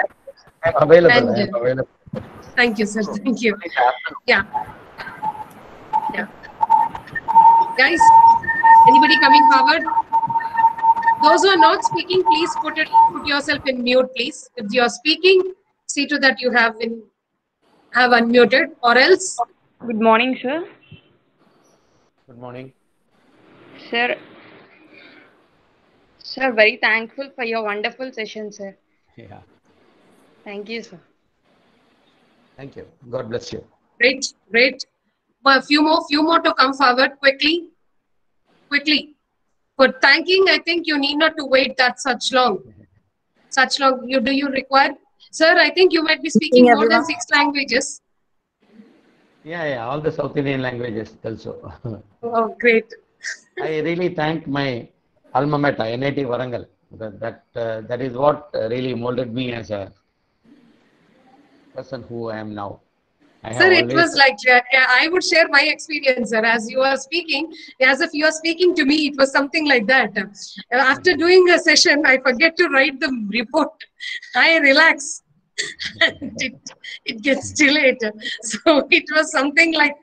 I'm available. I'm available. Thank you, sir. Thank you. Yeah. Guys, anybody coming forward? Those who are not speaking, please put yourself in mute, please. If you are speaking, see to that you have unmuted, or else. Good morning, sir. Good morning. Sir, very thankful for your wonderful session, sir. Yeah. Thank you, sir. Thank you. God bless you. Great. A few more to come forward quickly. For thanking, I think you need not to wait that such long. Do you require? Sir, I think you might be speaking more than 6 languages. Yeah, all the South Indian languages also. Oh, great. I really thank my alma mater, NIT Warangal. That is what really molded me as a person who I am now. Sir, it was like, I would share my experience, sir, as you are speaking, as if you are speaking to me. It was something like that. After doing a session, I forget to write the report. I relax. It gets delayed. So it was something like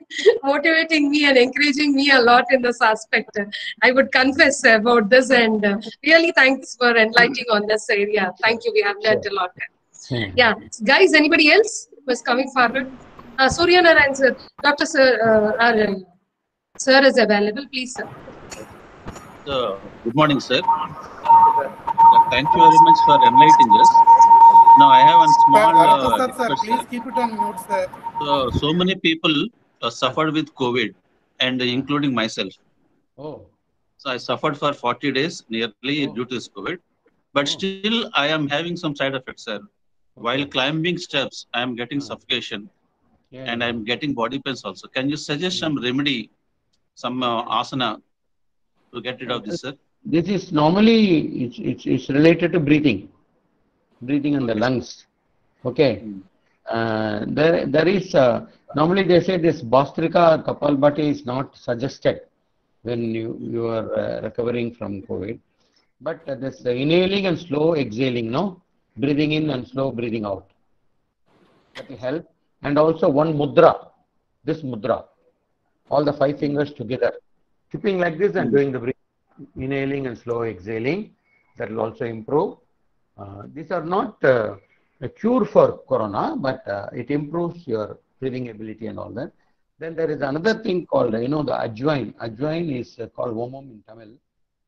motivating me and encouraging me a lot in this aspect. I would confess about this, and really thanks for enlightening on this area. Thank you. We have learned a lot. Yeah, guys, anybody else was coming forward? Surya Narayan sir, Dr. Sir, sir is available, please, sir. Good morning, sir. Thank you very much for enlightening us. Now I have one small Sir, request, please sir. keep it on mute, sir. So many people suffered with COVID, and including myself. Oh. So I suffered for 40 days nearly due to this COVID, but still I am having some side effects, sir. While climbing steps, I am getting suffocation, and I am getting body pains also. Can you suggest some remedy, some asana to get rid of this, sir? This is normally it's related to breathing in the lungs. Okay. There is normally they say this Bhastrika or Kapalbhati is not suggested when you are recovering from COVID, but this inhaling and slow exhaling, no, breathing in and slow breathing out, that will help. And also one mudra, this mudra, all the 5 fingers together, keeping like this and doing the breathing, inhaling and slow exhaling, that will also improve. These are not a cure for corona, but it improves your breathing ability and all that. Then there is another thing called, the ajwain. Ajwain is called Omam in Tamil.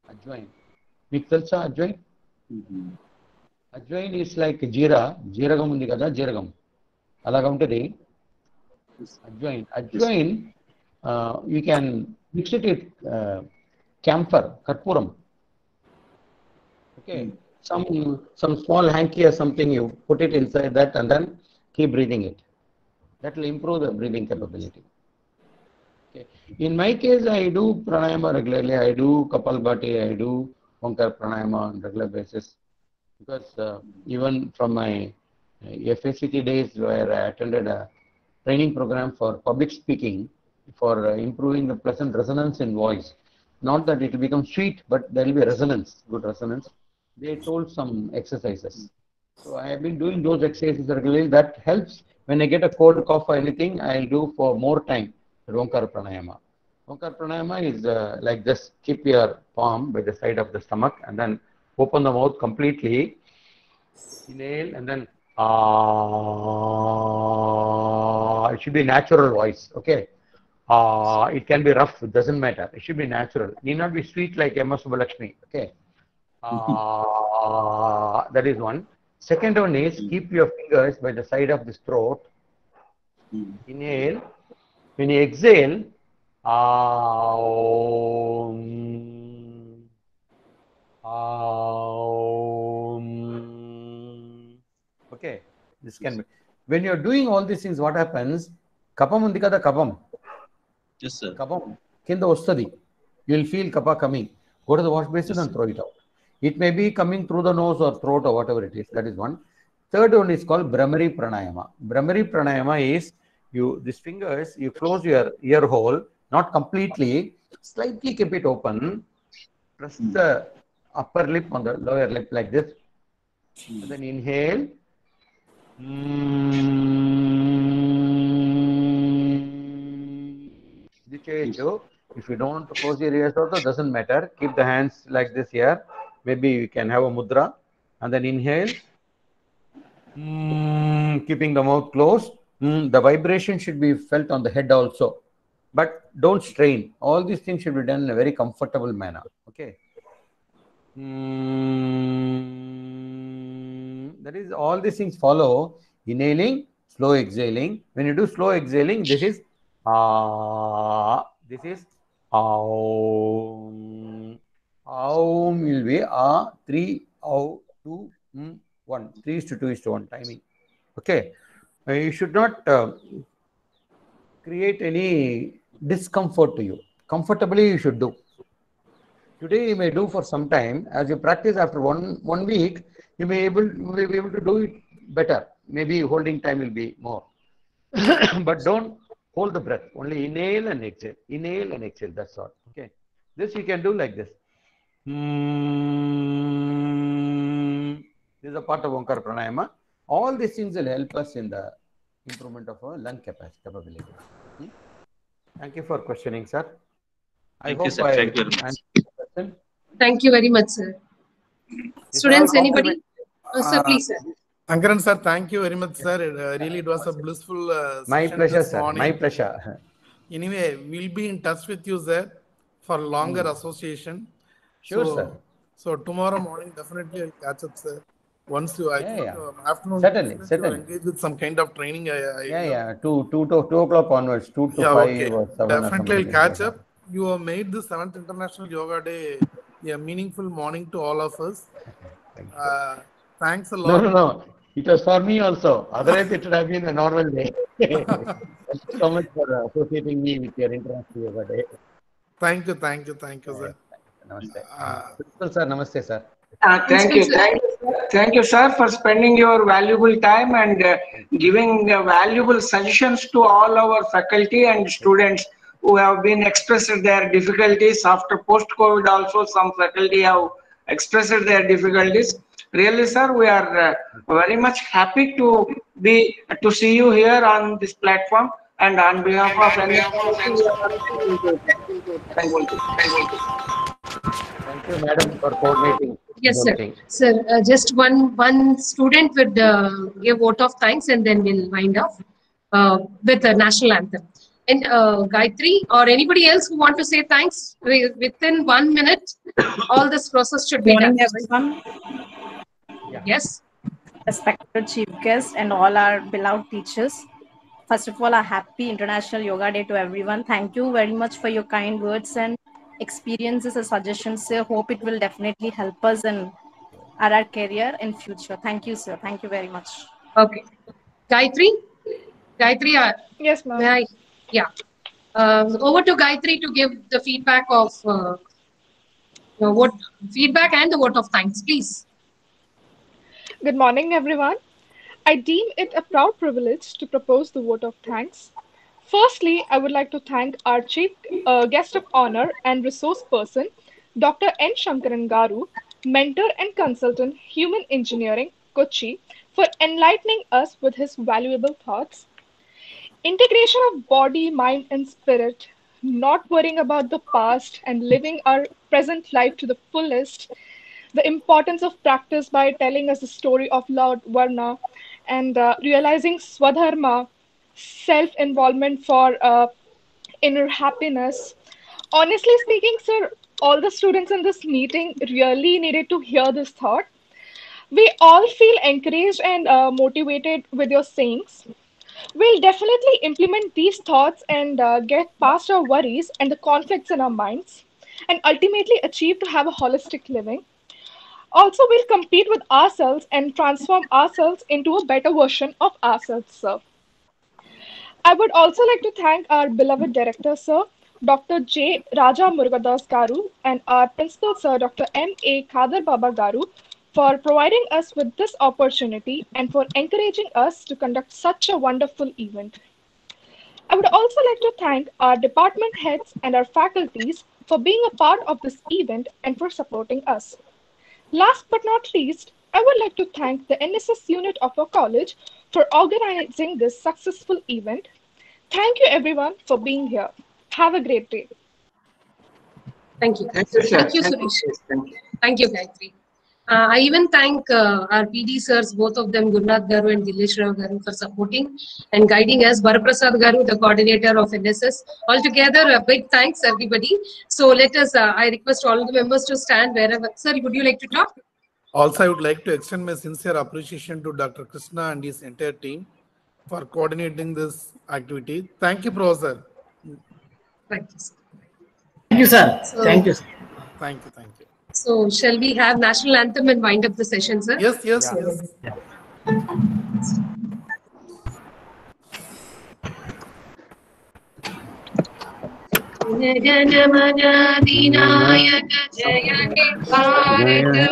Ajwain. Meeku telusa ajwain? Ajwain is like jeeragam undi kada, jeeragam. Alaga untadi. Ajwain, you can mix it with camphor, karpuram. Okay. Some small hanky or something, you put it inside that and then keep breathing it. That will improve the breathing capability. Okay. In my case, I do pranayama regularly. I do Kapalbhati, I do Onkar pranayama on regular basis. Because even from my FACT days where I attended a training program for public speaking for improving the pleasant resonance in voice. Not that it will become sweet, but there will be resonance, good resonance. They told some exercises. So I have been doing those exercises regularly. That helps. When I get a cold, cough or anything, I'll do for more time Onkar pranayama. Onkar pranayama is like this. Keep your palm by the side of the stomach and then open the mouth completely. Inhale and then it should be natural voice. Okay. It can be rough. It doesn't matter. It should be natural. It need not be sweet like M.S. Subbalakshmi. Okay. That is one. Second one is keep your fingers by the side of the throat. Inhale. When you exhale, okay. This can be. When you are doing all these things, what happens? Kapam undi kada kapam. Yes, sir. Kapam kinda ostadi. You will feel kappa coming. Go to the wash basin and throw it out. It may be coming through the nose or throat or whatever it is. That is one. Third one is called Brahmari Pranayama. Brahmari Pranayama is these fingers, you close your ear hole, not completely, slightly keep it open, press the upper lip on the lower lip like this, and then inhale. If you don't close your ears also, doesn't matter. Keep the hands like this here. Maybe you can have a mudra and then inhale. Keeping the mouth closed. The vibration should be felt on the head also. But don't strain. All these things should be done in a very comfortable manner. Okay. That is, all these things follow. Inhaling, slow exhaling. When you do slow exhaling, this is this is Aum. Aum will be 3, 2, 1. 3:2:1 timing. Okay. You should not create any discomfort to you. Comfortably you should do. Today you may do for some time. As you practice after one week, you may be able to do it better. Maybe holding time will be more. But don't hold the breath. Only inhale and exhale. Inhale and exhale. That's all. Okay. This you can do like this. This is a part of Onkar Pranayama. All these things will help us in the improvement of our lung capability. Thank you for questioning, sir. Thank you, sir. Thank you very much. Thank you very much, sir. Students, anybody? Sir, please, sir. Ankaran sir, thank you very much, sir. Really, it was a blissful my pleasure, this morning. Sir. My pleasure. Anyway, we'll be in touch with you, sir, for longer association. Sure, so, sir. So tomorrow morning, definitely I'll catch up, sir. Once you, I think, afternoon, Certainly, you are certainly. engaged with some kind of training. Yeah. 2 o'clock onwards, 2 to 5 Okay. or 7 or Definitely I'll something. catch up. You have made the 7th International Yoga Day a meaningful morning to all of us. Thanks a lot. No. It was for me also. Otherwise, it would have been a normal day. Thank you so much for associating me with your International Yoga Day. Thank you, sir. Namaste. Principal sir, namaste, sir. Thank you, sir, for spending your valuable time and giving valuable suggestions to all our faculty and students who have been expressed their difficulties after post-COVID. Also, some faculty have expressed their difficulties. Really, sir, we are very much happy to see you here on this platform, and on behalf of Thank you, madam, for coordinating. Yes, sir. Sir, just one student would give vote of thanks, and then we'll wind up with the national anthem. And Gayatri or anybody else who want to say thanks, within 1 minute, all this process should be done. Morning, everyone. Yes. Respected chief guest and all our beloved teachers. First of all, a happy International Yoga Day to everyone. Thank you very much for your kind words and experiences and suggestions, sir. Hope it will definitely help us in our career in future. Thank you, sir. Thank you very much. Okay. Gayatri, yes, ma'am. Over to Gayatri to give the feedback of feedback and the vote of thanks, please. Good morning, everyone. I deem it a proud privilege to propose the vote of thanks. Firstly, I would like to thank our chief guest of honor and resource person, Dr. N. Shankaran Garu, mentor and consultant, human engineering, Kochi, for enlightening us with his valuable thoughts. Integration of body, mind, and spirit, not worrying about the past and living our present life to the fullest, the importance of practice by telling us the story of Lord Varna, and realizing Swadharma, self-involvement for inner happiness. Honestly speaking, sir, all the students in this meeting really needed to hear this thought. We all feel encouraged and motivated with your sayings. We'll definitely implement these thoughts and get past our worries and the conflicts in our minds, and ultimately achieve to have a holistic living. Also, we'll compete with ourselves and transform ourselves into a better version of ourselves, sir. I would also like to thank our beloved director, sir, Dr. J. Raja Murugadas Garu, and our principal, sir, Dr. M. A. Khadar Baba Garu, for providing us with this opportunity and for encouraging us to conduct such a wonderful event. I would also like to thank our department heads and our faculties for being a part of this event and for supporting us. Last but not least, I would like to thank the NSS unit of our college for organizing this successful event. Thank you everyone for being here. Have a great day. Thank you. Thank you, Suresh. Thank you, Gayatri. I even thank our PD sirs, both of them, Gurnath Garu and Dilesh Rao Garu, for supporting and guiding us. Baraprasad Garu, the coordinator of NSS. Altogether, a big thanks, everybody. So let us, I request all the members to stand wherever. Sir, would you like to talk? Also, I would like to extend my sincere appreciation to Dr. Krishna and his entire team for coordinating this activity. Thank you, Professor. Thank you, sir. Thank you, sir. Thank you, sir. Thank you. So, shall we have national anthem and wind up the session, sir? Yes. Janamanavinayaka Jayate Bharata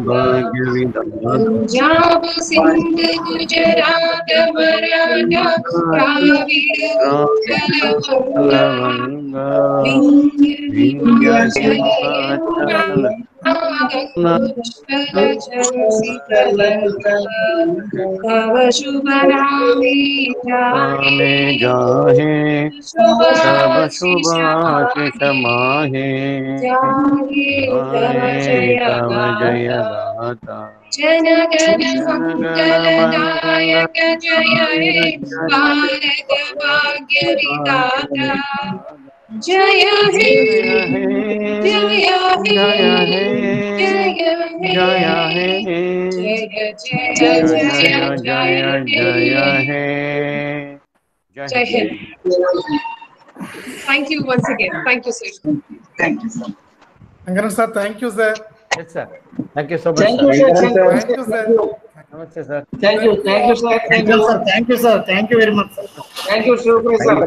Bhagya Punjab Sindh Gujarat Maratha Dravid Utkalavanga Vindhya Tava Shubharami जाहे सब शुभाशिष माहे तव जय गाता जन गण मंगलदायक जय हे भारत भाग्य विधाता Jaya He, Jaya He, Jaya He, Jaya He, Jaya He, Jaya Jaya Jaya Jaya Jaya Jaya Jaya He. Jai Jai Hind. Hind. Thank you once again. Thank you, sir. Thank you, sir. Shankaran sir, thank you, sir. Yes, sir. Thank you so much, Thank sir. you, sir. Thank you, Thank you, sir. Namaste, sir. Thank you. Thank you, sir. Thank you, sir. Thank you, sir. Thank you very much, sir. Thank you, Shivprasad.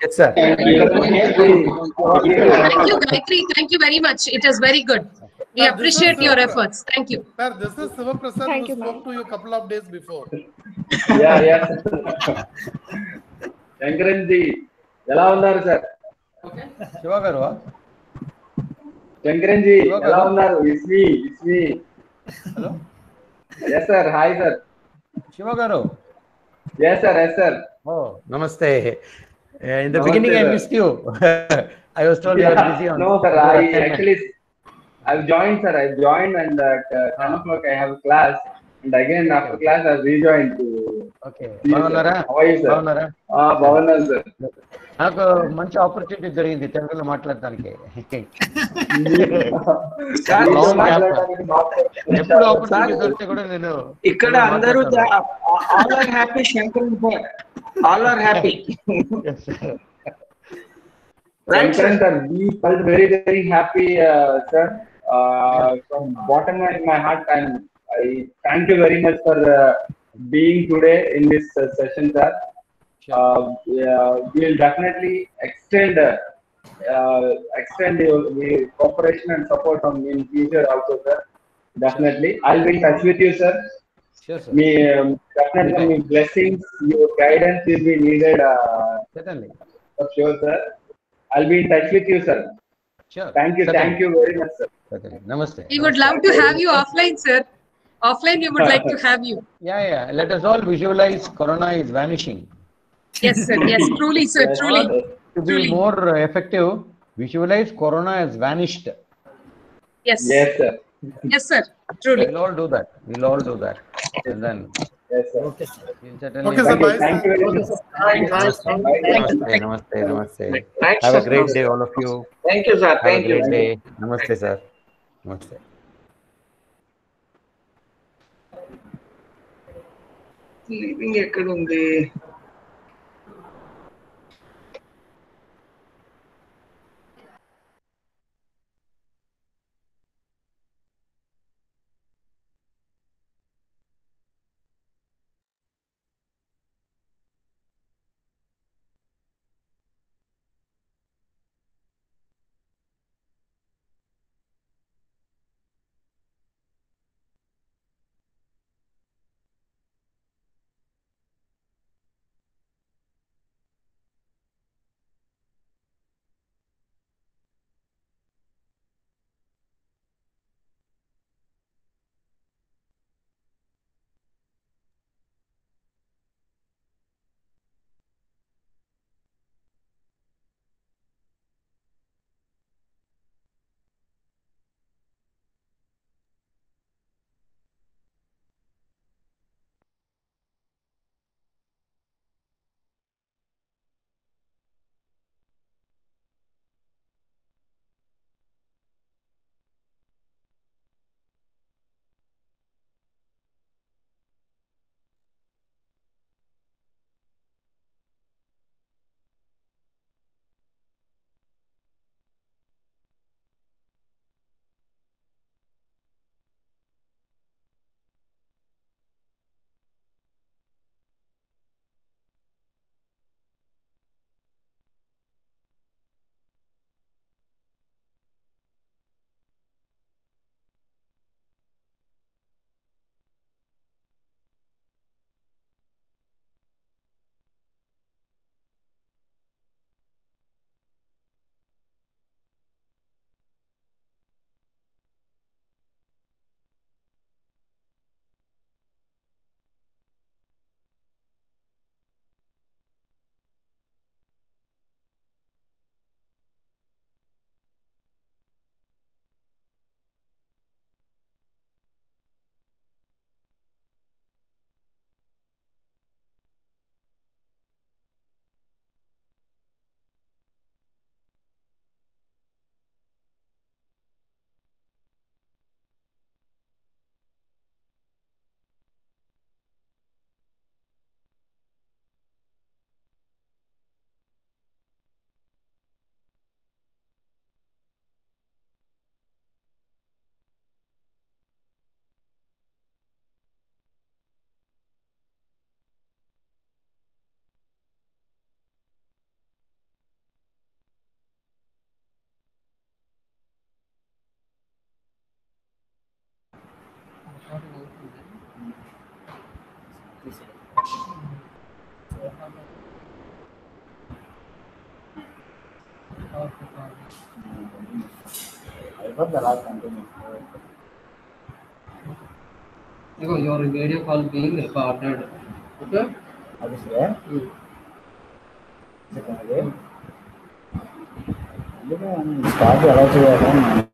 Yes, sir. Thank you, Gayatri. Thank you very much. It is very good. We Sir, appreciate your efforts. Thank you. Sir, this is Siva Prasad Thank who you, spoke ma'am. to you a couple of days before. శంకరన్జీ ఎలా ఉన్నారు sir? Shiva గారు శంకరన్జీ శివ ఎలా గారు ఉన్నారు? It's me. Hello yes sir, hi sir. Shiva గారు yes sir. Oh, namaste. In the Namaste, beginning, I sir. missed you. I was told you were busy on No sir, your I assignment. actually I've joined sir. I joined and at 10 o'clock I have a class and again after class I've rejoined to Okay. see you, sir. బాగున్నారా? How are you sir? బాగున్నారా? బాగున్నాను sir. నాకు మంచి opportunity దొరికింది తెలుగులో మాట్లాడడానికి. మీతో Long gap. మాట్లాడడానికి ఎప్పుడు ఆపర్చునిటీ దొరికితే కూడా నేను ఇక్కడ అందరూ all are happy, Shankaran sir. All are happy. Right, sir? Shankaran sir, we felt very very happy, sir. From bottom of my heart, and I thank you very much for being today in this session, sir. We will definitely extend your cooperation and support on in future also, sir. Definitely, I'll be in touch with you, sir. Sure, sir. Definitely, my blessings, your guidance will be needed. Certainly. For sure, sir. I'll be in touch with you, sir. Sure. Thank you very much, sir. Certainly. Namaste. We would love to have you offline, sir. Offline, we would like to have you. Yeah. Let us all visualize Corona is vanishing. Yes, sir. Yes, truly, sir. Truly. To be more effective, visualize Corona has vanished. Yes. Yes, sir. Yes, sir. Truly. We'll all do that. And then. Yes, sir. Okay, sir. Bye, Thank you very much. Namaste. Have a great day, all of you. Thank you, sir. Have a great day. Namaste, sir. Namaste. Living ఎక్కడ ఉంది? Your video call being recorded. Okay? Start